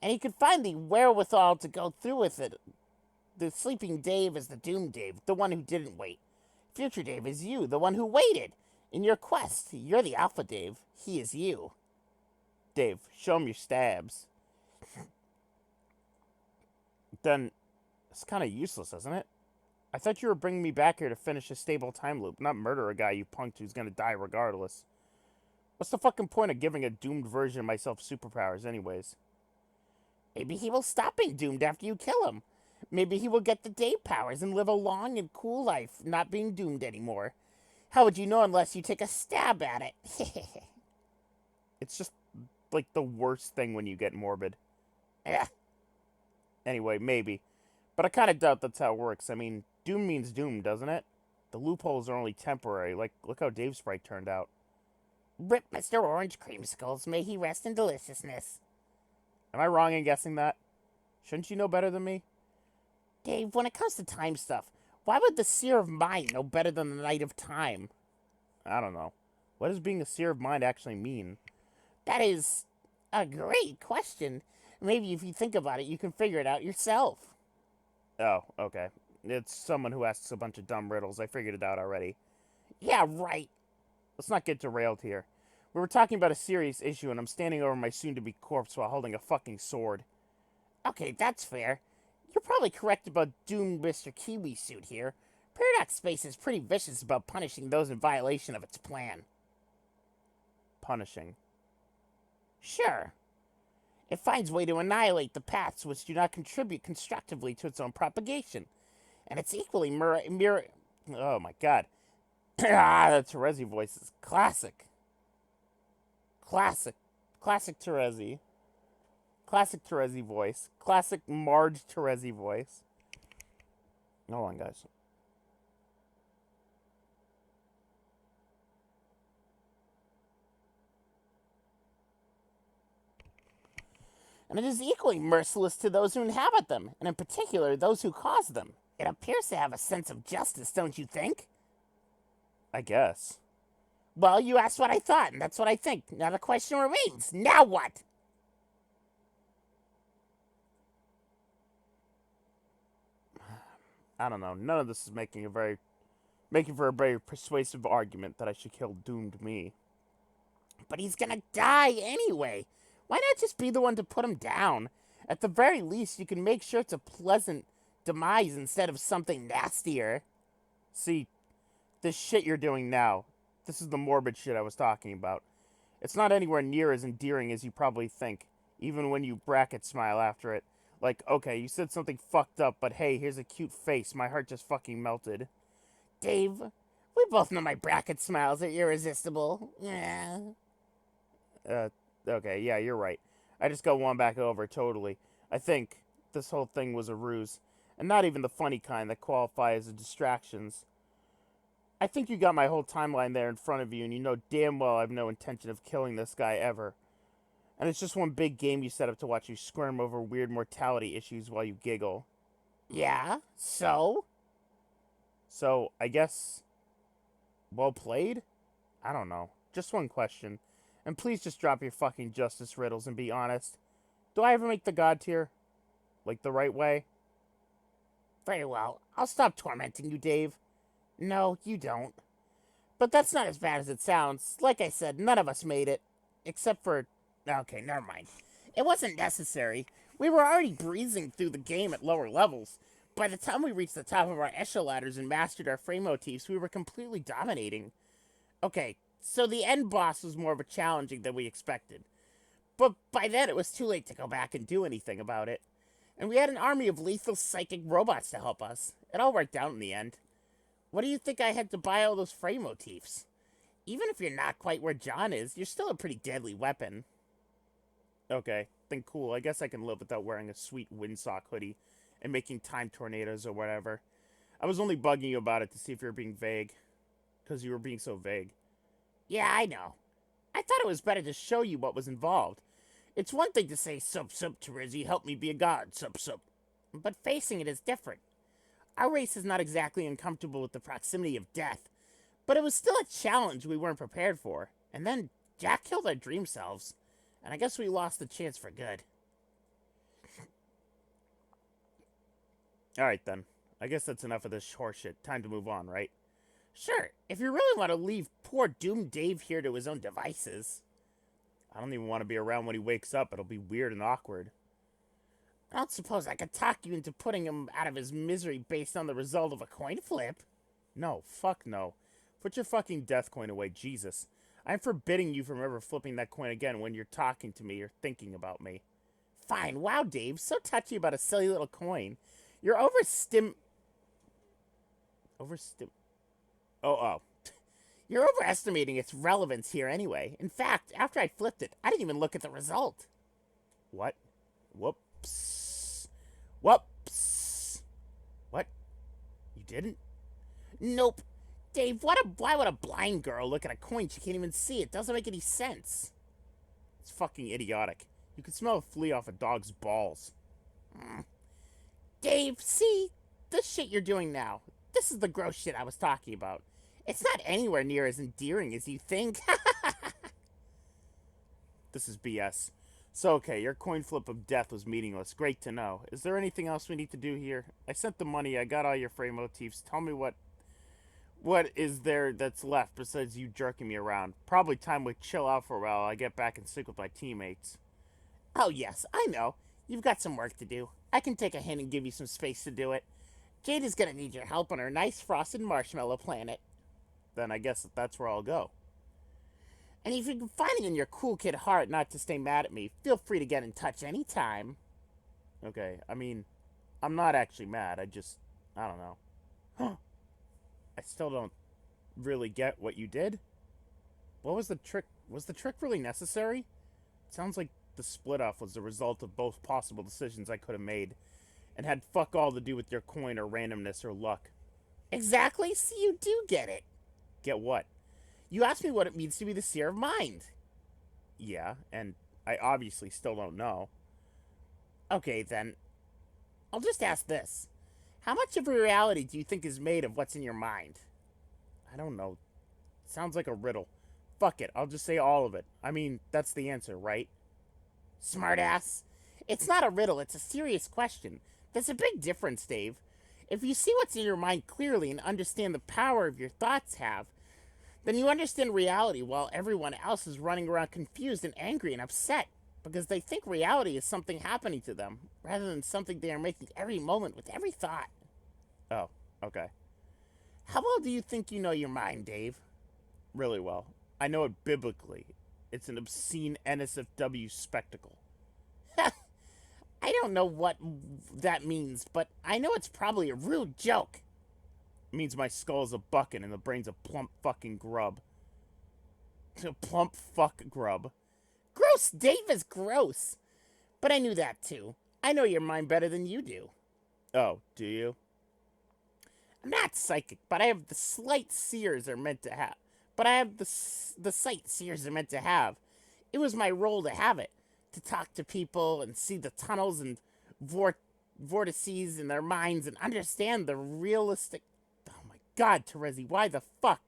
And he could find the wherewithal to go through with it. The sleeping Dave is the doomed Dave, the one who didn't wait. Future Dave is you, the one who waited. In your quest, you're the Alpha Dave. He is you. Dave, show him your stabs. Then, it's kind of useless, isn't it? I thought you were bringing me back here to finish a stable time loop, not murder a guy you punked who's gonna die regardless. What's the fucking point of giving a doomed version of myself superpowers anyways? Maybe he will stop being doomed after you kill him. Maybe he will get the Dave powers and live a long and cool life, not being doomed anymore. How would you know unless you take a stab at it? It's just like the worst thing when you get morbid. Ugh. Anyway, maybe. But I kind of doubt that's how it works. I mean, doom means doom, doesn't it? The loopholes are only temporary. Like, look how Dave's sprite turned out. Rip Mr. Orange Creamsicles, may he rest in deliciousness. Am I wrong in guessing that? Shouldn't you know better than me? Dave, when it comes to time stuff, why would the Seer of Mind know better than the Knight of Time? I don't know. What does being a seer of mind actually mean? That is a great question. Maybe if you think about it, you can figure it out yourself. Oh, okay. It's someone who asks a bunch of dumb riddles. I figured it out already. Yeah, right. Let's not get derailed here. We were talking about a serious issue, and I'm standing over my soon-to-be corpse while holding a fucking sword. Okay, that's fair. You're probably correct about doomed Mr. Kiwi Suit here. Paradox Space is pretty vicious about punishing those in violation of its plan. Punishing. Sure. It finds a way to annihilate the paths which do not contribute constructively to its own propagation. And it's equally Oh my god. The Terezi voice is classic. Classic. Classic Terezi. Classic Terezi voice. Classic Marge Terezi voice. Hold on, guys. And it is equally merciless to those who inhabit them, and in particular, those who cause them. It appears to have a sense of justice, don't you think? I guess. Well, you asked what I thought, and that's what I think. Now the question remains, now what? I don't know. None of this is making for a very persuasive argument that I should kill doomed me. But he's gonna die anyway. Why not just be the one to put him down? At the very least, you can make sure it's a pleasant demise instead of something nastier. See, this shit you're doing now, this is the morbid shit I was talking about. It's not anywhere near as endearing as you probably think, even when you bracket smile after it. Like, okay, you said something fucked up, but hey, here's a cute face. My heart just fucking melted. Dave, we both know my bracket smiles are irresistible. Yeah. Okay, yeah, you're right. I just got one back over, totally. I think this whole thing was a ruse. And not even the funny kind that qualify as distractions. I think you got my whole timeline there in front of you, and you know damn well I have no intention of killing this guy ever. And it's just one big game you set up to watch you squirm over weird mortality issues while you giggle. Yeah, so? So, I guess... well played? I don't know. Just one question. And please just drop your fucking justice riddles and be honest. Do I ever make the god tier? Like the right way? Very well. I'll stop tormenting you, Dave. No, you don't. But that's not as bad as it sounds. Like I said, none of us made it. Except for... okay, never mind. It wasn't necessary. We were already breezing through the game at lower levels. By the time we reached the top of our echelon ladders and mastered our frame motifs, we were completely dominating. Okay, so the end boss was more of a challenging than we expected. But by then it was too late to go back and do anything about it. And we had an army of lethal psychic robots to help us. It all worked out in the end. What do you think I had to buy all those frame motifs? Even if you're not quite where John is, you're still a pretty deadly weapon. Okay, then cool. I guess I can live without wearing a sweet windsock hoodie and making time tornadoes or whatever. I was only bugging you about it to see if you were being vague. Because you were being so vague. Yeah, I know. I thought it was better to show you what was involved. It's one thing to say, sup, Terezi, help me be a god, sup. But facing it is different. Our race is not exactly uncomfortable with the proximity of death, but it was still a challenge we weren't prepared for. And then Jack killed our dream selves, and I guess we lost the chance for good. Alright then. I guess that's enough of this horseshit. Time to move on, right? Sure, if you really want to leave poor doomed Dave here to his own devices. I don't even want to be around when he wakes up. It'll be weird and awkward. I don't suppose I could talk you into putting him out of his misery based on the result of a coin flip? No, fuck no. Put your fucking death coin away, Jesus. I'm forbidding you from ever flipping that coin again when you're talking to me or thinking about me. Fine, wow, Dave, so touchy about a silly little coin. You're You're overestimating its relevance here anyway. In fact, after I flipped it, I didn't even look at the result. What? Whoops. Whoops. What? You didn't? Nope. Dave, why would a blind girl look at a coin she can't even see? It doesn't make any sense. It's fucking idiotic. You can smell a flea off a dog's balls. Dave, see? This shit you're doing now. This is the gross shit I was talking about. It's not anywhere near as endearing as you think. This is BS. So, okay, your coin flip of death was meaningless. Great to know. Is there anything else we need to do here? I sent the money. I got all your frame motifs. Tell me what is there that's left besides you jerking me around? Probably time we chill out for a while. I get back and sync with my teammates. Oh, yes, I know. You've got some work to do. I can take a hint and give you some space to do it. Jade is gonna need your help on her nice frosted marshmallow planet. Then I guess that's where I'll go. And if you can find it in your cool kid heart not to stay mad at me, feel free to get in touch anytime. Okay, I mean, I'm not actually mad. I don't know. I still don't really get what you did. What was the trick? Was the trick really necessary? It sounds like the split off was the result of both possible decisions I could have made, and had fuck all to do with your coin or randomness or luck. Exactly, so you do get it. Get what? You asked me what it means to be the seer of mind. Yeah, and I obviously still don't know. Okay, then. I'll just ask this. How much of your reality do you think is made of what's in your mind? I don't know. Sounds like a riddle. Fuck it, I'll just say all of it. I mean, that's the answer, right? Smartass. It's not a riddle, it's a serious question. There's a big difference, Dave. If you see what's in your mind clearly and understand the power of your thoughts have, then you understand reality while everyone else is running around confused and angry and upset because they think reality is something happening to them rather than something they are making every moment with every thought. Oh, okay. How well do you think you know your mind, Dave? Really well. I know it biblically. It's an obscene NSFW spectacle. I don't know what that means, but I know it's probably a rude joke. It means my skull's a bucket and the brain's a plump fucking grub. A plump fuck grub. Gross, Dave is gross. But I knew that too. I know your mind better than you do. Oh, do you? I'm not psychic, but I have the slight seers are meant to have. But I have the sight seers are meant to have. It was my role to have it. To talk to people and see the tunnels and vortices in their minds and understand the realistic... Oh my god, Terezi, why the fuck?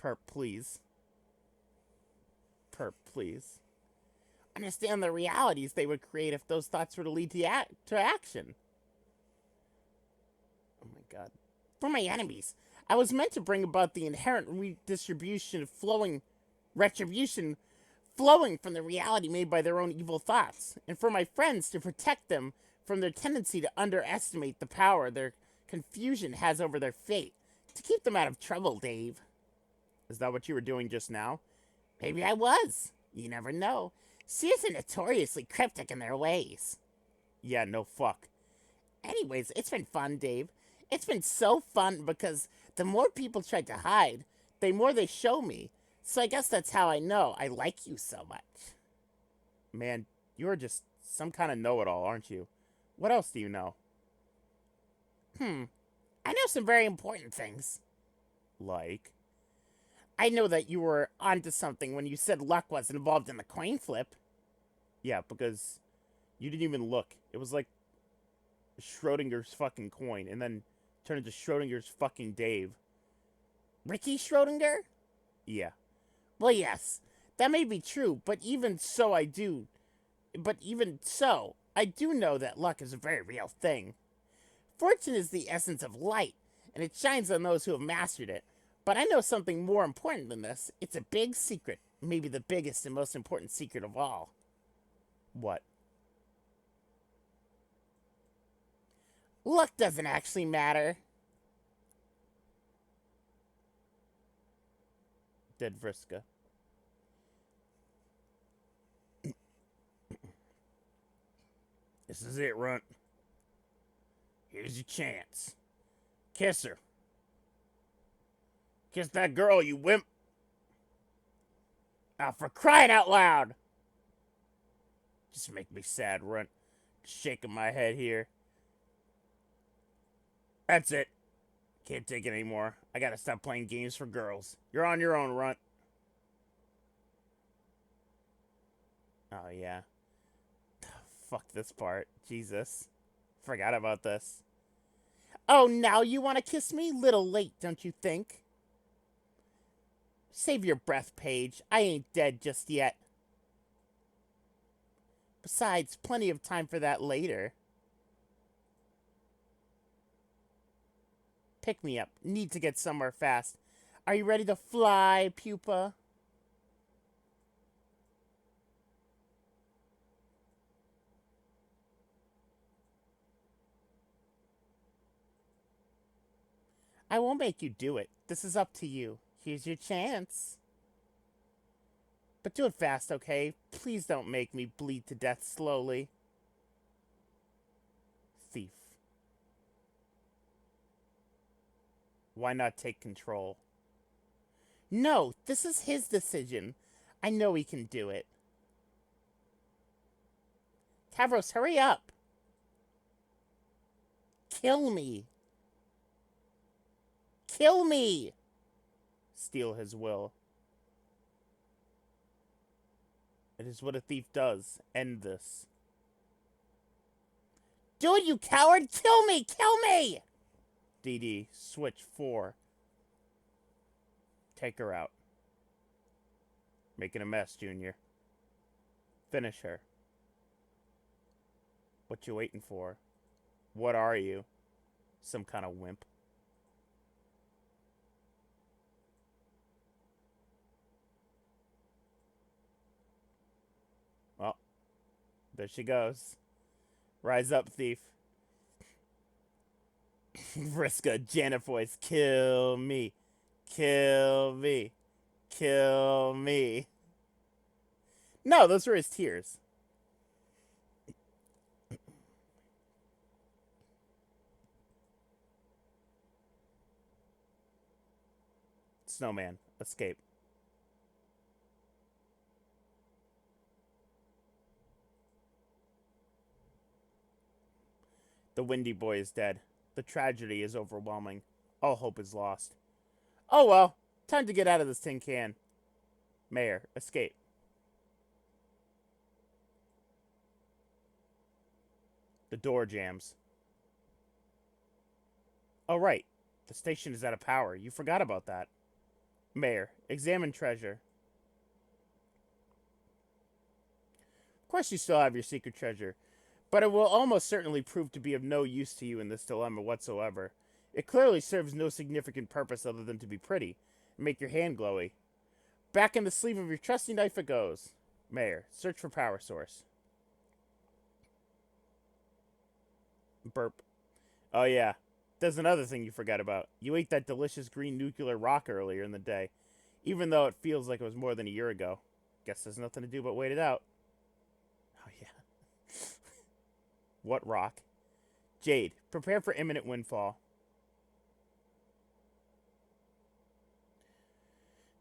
Perp, please. Perp, please. Understand the realities they would create if those thoughts were to lead to action. Oh my god. For my enemies, I was meant to bring about the inherent retribution flowing from the reality made by their own evil thoughts, and for my friends to protect them from their tendency to underestimate the power their confusion has over their fate, to keep them out of trouble, Dave. Is that what you were doing just now? Maybe I was. You never know. Seers are notoriously cryptic in their ways. Yeah, no fuck. Anyways, it's been fun, Dave. It's been so fun because the more people try to hide, the more they show me. So I guess that's how I know I like you so much. Man, you're just some kind of know-it-all, aren't you? What else do you know? I know some very important things. Like? I know that you were onto something when you said luck wasn't involved in the coin flip. Yeah, because you didn't even look. It was like Schrodinger's fucking coin, and then turned into Schrodinger's fucking Dave. Ricky Schrodinger? Yeah. Well, yes, that may be true, but even so, I do know that luck is a very real thing. Fortune is the essence of light, and it shines on those who have mastered it. But I know something more important than this. It's a big secret, maybe the biggest and most important secret of all. What? Luck doesn't actually matter. Dead Vriska. This is it, Runt. Here's your chance. Kiss her. Kiss that girl, you wimp. Now, for crying out loud. Just make me sad, Runt. Shaking my head here. That's it. Can't take it anymore. I gotta stop playing games for girls. You're on your own, Runt. Oh, yeah. Fuck this part. Jesus. Forgot about this. Oh, now you want to kiss me? Little late, don't you think? Save your breath, Paige. I ain't dead just yet. Besides, plenty of time for that later. Pick me up. Need to get somewhere fast. Are you ready to fly, pupa? I won't make you do it. This is up to you. Here's your chance. But do it fast, okay? Please don't make me bleed to death slowly. Thief. Why not take control? No, this is his decision. I know he can do it. Tavros, hurry up. Kill me. Kill me. Steal his will. It is what a thief does. End this. Do it, you coward! Kill me! Kill me! DD, switch 4. Take her out. Making a mess, Junior. Finish her. What you waiting for? What are you? Some kind of wimp. Well, there she goes. Rise up, thief. Vriska, Janet voice. Kill me. Kill me. Kill me. No, those were his tears. Snowman, escape. The Windy Boy is dead. The tragedy is overwhelming. All hope is lost. Oh well, time to get out of this tin can. Mayor, escape. The door jams. Oh right, the station is out of power. You forgot about that. Mayor, examine treasure. Of course you still have your secret treasure, but it will almost certainly prove to be of no use to you in this dilemma whatsoever. It clearly serves no significant purpose other than to be pretty and make your hand glowy. Back in the sleeve of your trusty knife it goes. Mayor, search for power source. Burp. Oh yeah, there's another thing you forgot about. You ate that delicious green nuclear rock earlier in the day, even though it feels like it was more than a year ago. Guess there's nothing to do but wait it out. Oh yeah. What rock? Jade, prepare for imminent windfall.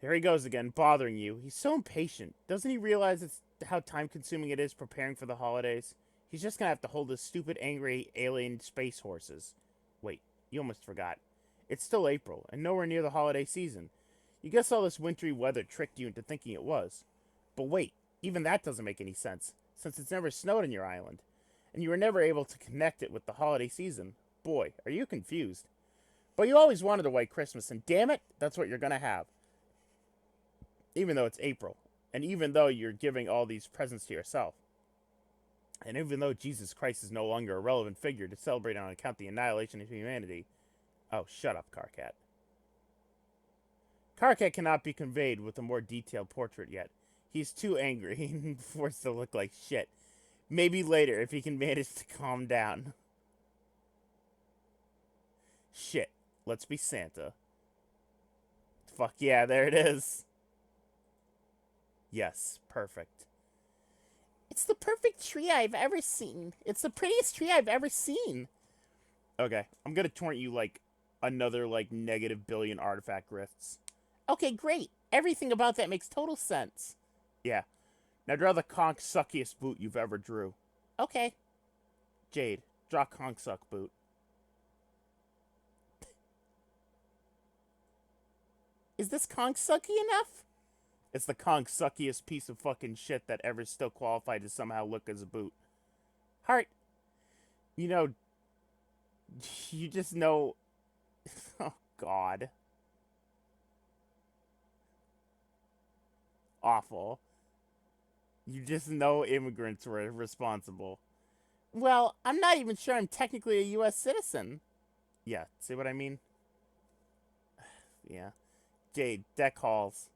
There he goes again, bothering you. He's so impatient. Doesn't he realize how time-consuming it is preparing for the holidays? He's just gonna have to hold his stupid, angry, alien space horses. Wait, you almost forgot. It's still April, and nowhere near the holiday season. You guess all this wintry weather tricked you into thinking it was. But wait, even that doesn't make any sense, since it's never snowed on your island, and you were never able to connect it with the holiday season. Boy, are you confused. But you always wanted a white Christmas, and damn it, that's what you're gonna have. Even though it's April, and even though you're giving all these presents to yourself. And even though Jesus Christ is no longer a relevant figure to celebrate on account of the annihilation of humanity. Oh, shut up, Carcat. Carcat cannot be conveyed with a more detailed portrait yet. He's too angry and forced to look like shit. Maybe later, if he can manage to calm down. Shit, let's be Santa. Fuck yeah, there it is. Yes, perfect. It's the perfect tree I've ever seen. It's the prettiest tree I've ever seen. Okay, I'm gonna torrent you like another like negative billion artifact rifts. Okay, great. Everything about that makes total sense. Yeah. Now draw the conksuckiest boot you've ever drew. Okay. Jade, draw conksuck boot. Is this conksucky enough? It's the conksuckiest piece of fucking shit that ever still qualified to somehow look as a boot. Heart. You know, you just know... Oh, God. Awful. You just know immigrants were responsible. Well, I'm not even sure I'm technically a U.S. citizen. Yeah, see what I mean? Yeah. Jade, deck halls.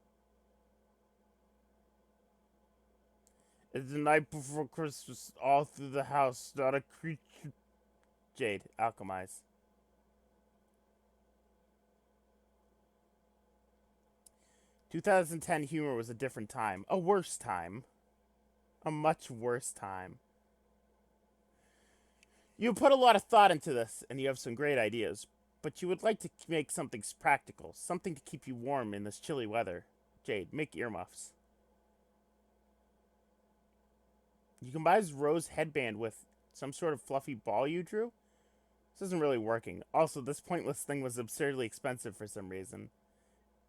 It's the night before Christmas, all through the house, not a creature. Jade, alchemize. "2010 humor was a different time. A worse time. A much worse time. You put a lot of thought into this, and you have some great ideas. but you would like to make something practical, something to keep you warm in this chilly weather. Jade, make earmuffs. You combine his rose headband with some sort of fluffy ball you drew? This isn't really working. Also, this pointless thing was absurdly expensive for some reason.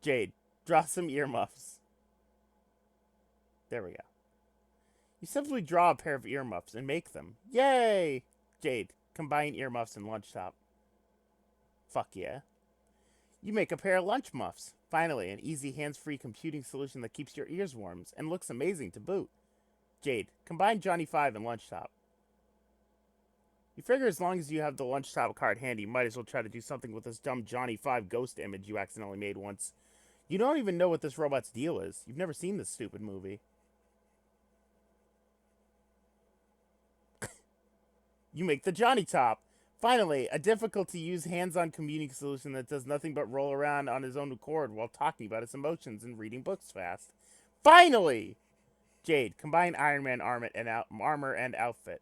Jade, draw some earmuffs. There we go. You simply draw a pair of earmuffs and make them. Yay! Jade, combine earmuffs and lunch top. Fuck yeah. You make a pair of lunch muffs. Finally, an easy hands-free computing solution that keeps your ears warm and looks amazing to boot. Jade, combine Johnny 5 and lunch top. You figure as long as you have the lunch top card handy, you might as well try to do something with this dumb Johnny 5 ghost image you accidentally made once. You don't even know what this robot's deal is. You've never seen this stupid movie. You make the Johnny top. Finally, a difficult-to-use hands-on commuting solution that does nothing but roll around on his own accord while talking about his emotions and reading books fast. Finally! Jade, combine Iron Man armor and outfit.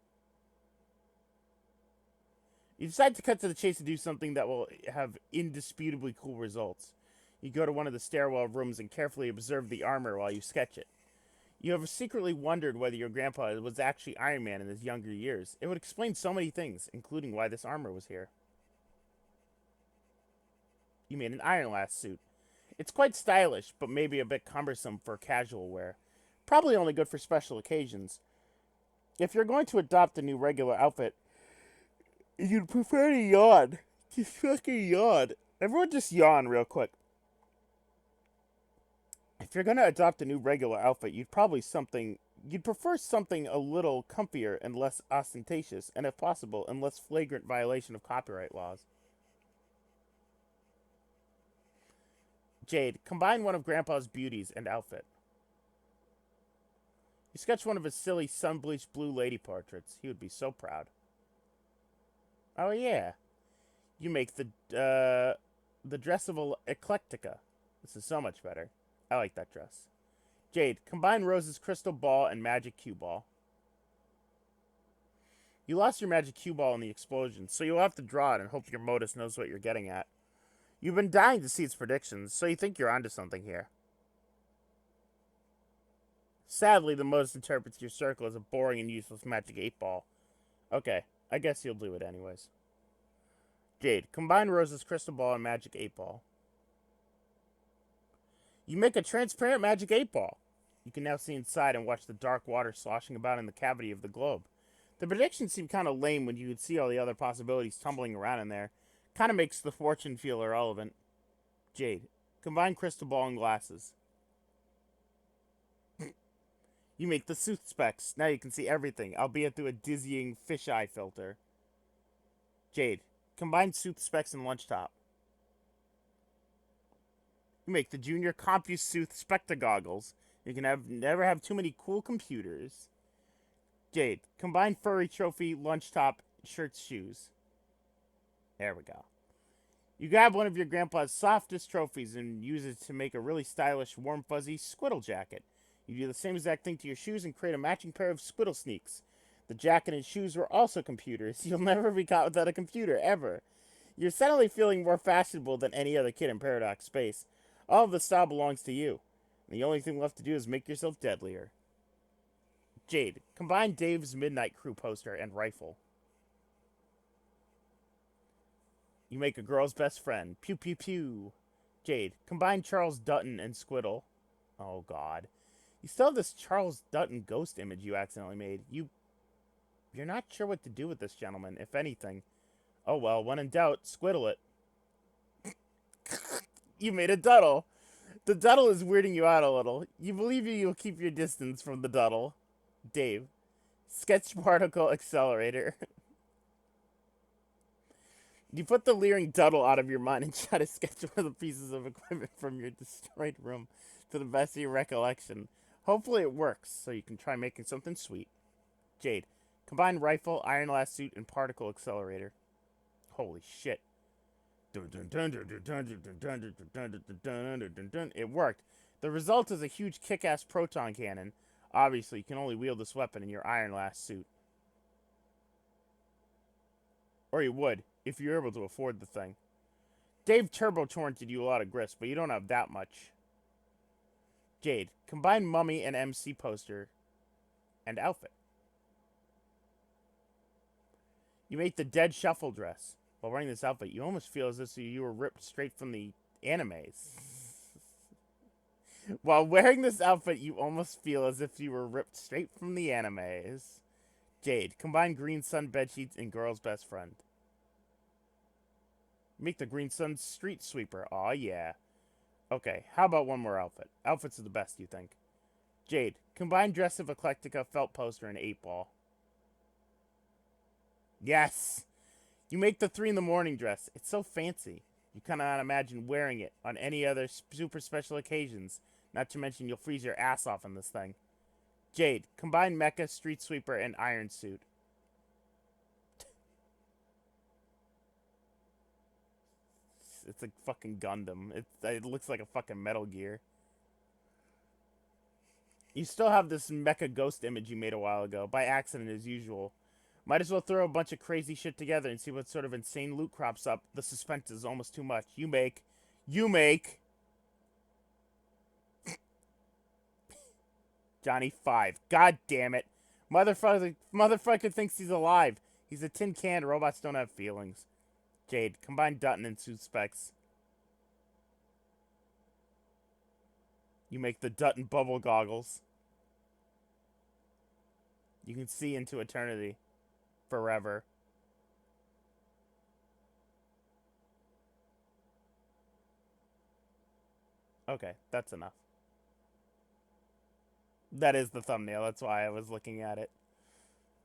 You decide to cut to the chase to do something that will have indisputably cool results. You go to one of the stairwell rooms and carefully observe the armor while you sketch it. You have secretly wondered whether your grandpa was actually Iron Man in his younger years. It would explain so many things, including why this armor was here. You made an Iron Last suit. It's quite stylish, but maybe a bit cumbersome for casual wear. Probably only good for special occasions. If you're going to adopt a new regular outfit, you'd prefer to yawn. Just fucking yawn. Everyone just yawn real quick. If you're gonna adopt a new regular outfit, you'd prefer something a little comfier and less ostentatious, and if possible, in less flagrant violation of copyright laws. Jade, combine one of Grandpa's beauties and outfit. You sketch one of his silly sun-bleached blue lady portraits. He would be so proud. Oh yeah. You make the dress of Eclectica. This is so much better. I like that dress. Jade, combine Rose's crystal ball and magic cue ball. You lost your magic cue ball in the explosion, so you'll have to draw it and hope your Modus knows what you're getting at. You've been dying to see its predictions, so you think you're onto something here. Sadly, the Modus interprets your circle as a boring and useless magic 8-ball. Okay, I guess you'll do it anyways. Jade, combine Rose's crystal ball and magic 8-ball. You make a transparent magic 8-ball. You can now see inside and watch the dark water sloshing about in the cavity of the globe. The predictions seem kind of lame when you could see all the other possibilities tumbling around in there. Kind of makes the fortune feel irrelevant. Jade, combine crystal ball and glasses. You make the sooth specs. Now you can see everything, albeit through a dizzying fisheye filter. Jade, combine sooth specs and lunch top. You make the Junior CompuSooth Spectagoggles. You can never have too many cool computers. Jade, combine furry trophy, lunch top, shirts, shoes. There we go. You grab one of your grandpa's softest trophies and use it to make a really stylish, warm, fuzzy squiddle jacket. You do the same exact thing to your shoes and create a matching pair of squiddle sneaks. The jacket and shoes were also computers. You'll never be caught without a computer, ever. You're suddenly feeling more fashionable than any other kid in Paradox Space. All of the style belongs to you. And the only thing left to do is make yourself deadlier. Jade, combine Dave's Midnight Crew poster and rifle. You make a girl's best friend. Pew pew pew. Jade, combine Charles Dutton and Squiddle. Oh god. You still have this Charles Dutton ghost image you accidentally made. You're not sure what to do with this gentleman, if anything. Oh well, when in doubt, squiddle it. You made a Duddle. The Duddle is weirding you out a little. You believe you'll keep your distance from the Duddle. Dave, sketch particle accelerator. You put the leering Duddle out of your mind and try to sketch one of the pieces of equipment from your destroyed room to the best of your recollection. Hopefully it works, so you can try making something sweet. Jade, combine rifle, iron last suit, and particle accelerator. Holy shit. It worked. The result is a huge kick-ass proton cannon. Obviously, you can only wield this weapon in your iron last suit. Or you would, if you're able to afford the thing. Dave turbo torrented you a lot of grist, but you don't have that much. Jade, combine mummy and MC poster and outfit. You make the dead shuffle dress. While wearing this outfit, you almost feel as if you were ripped straight from the animes. While wearing this outfit, you almost feel as if you were ripped straight from the animes. Jade, combine green sun bedsheets and girl's best friend. Make the green sun street sweeper. Aw, yeah. Okay, how about one more outfit? Outfits are the best, you think. Jade, combine dress of Eclectica, felt poster, and 8-ball. Yes! You make the 3 in the morning dress. It's so fancy. You cannot imagine wearing it on any other super special occasions. Not to mention you'll freeze your ass off in this thing. Jade, combine mecha, street sweeper, and iron suit. It's a fucking Gundam. It looks like a fucking Metal Gear. You still have this mecha ghost image you made a while ago, by accident as usual. Might as well throw a bunch of crazy shit together and see what sort of insane loot crops up. The suspense is almost too much. You make... Johnny 5. God damn it. Motherfucker thinks he's alive. He's a tin can. Robots don't have feelings. Jade, combine Dutton and suit specs. You make the Dutton bubble goggles. You can see into eternity. Forever. Okay, that's enough. That is the thumbnail. That's why I was looking at it.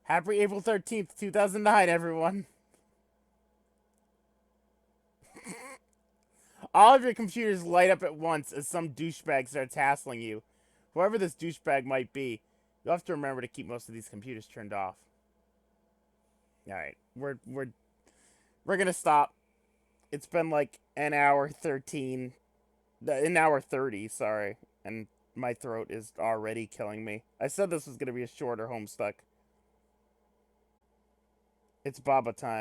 Happy April 13th, 2009, everyone. All of your computers light up at once as some douchebag starts hassling you. Whoever this douchebag might be, you'll have to remember to keep most of these computers turned off. Alright, we're gonna stop. It's been like an hour 13. An hour 30, sorry. And my throat is already killing me. I said this was gonna be a shorter Homestuck. It's Baba time.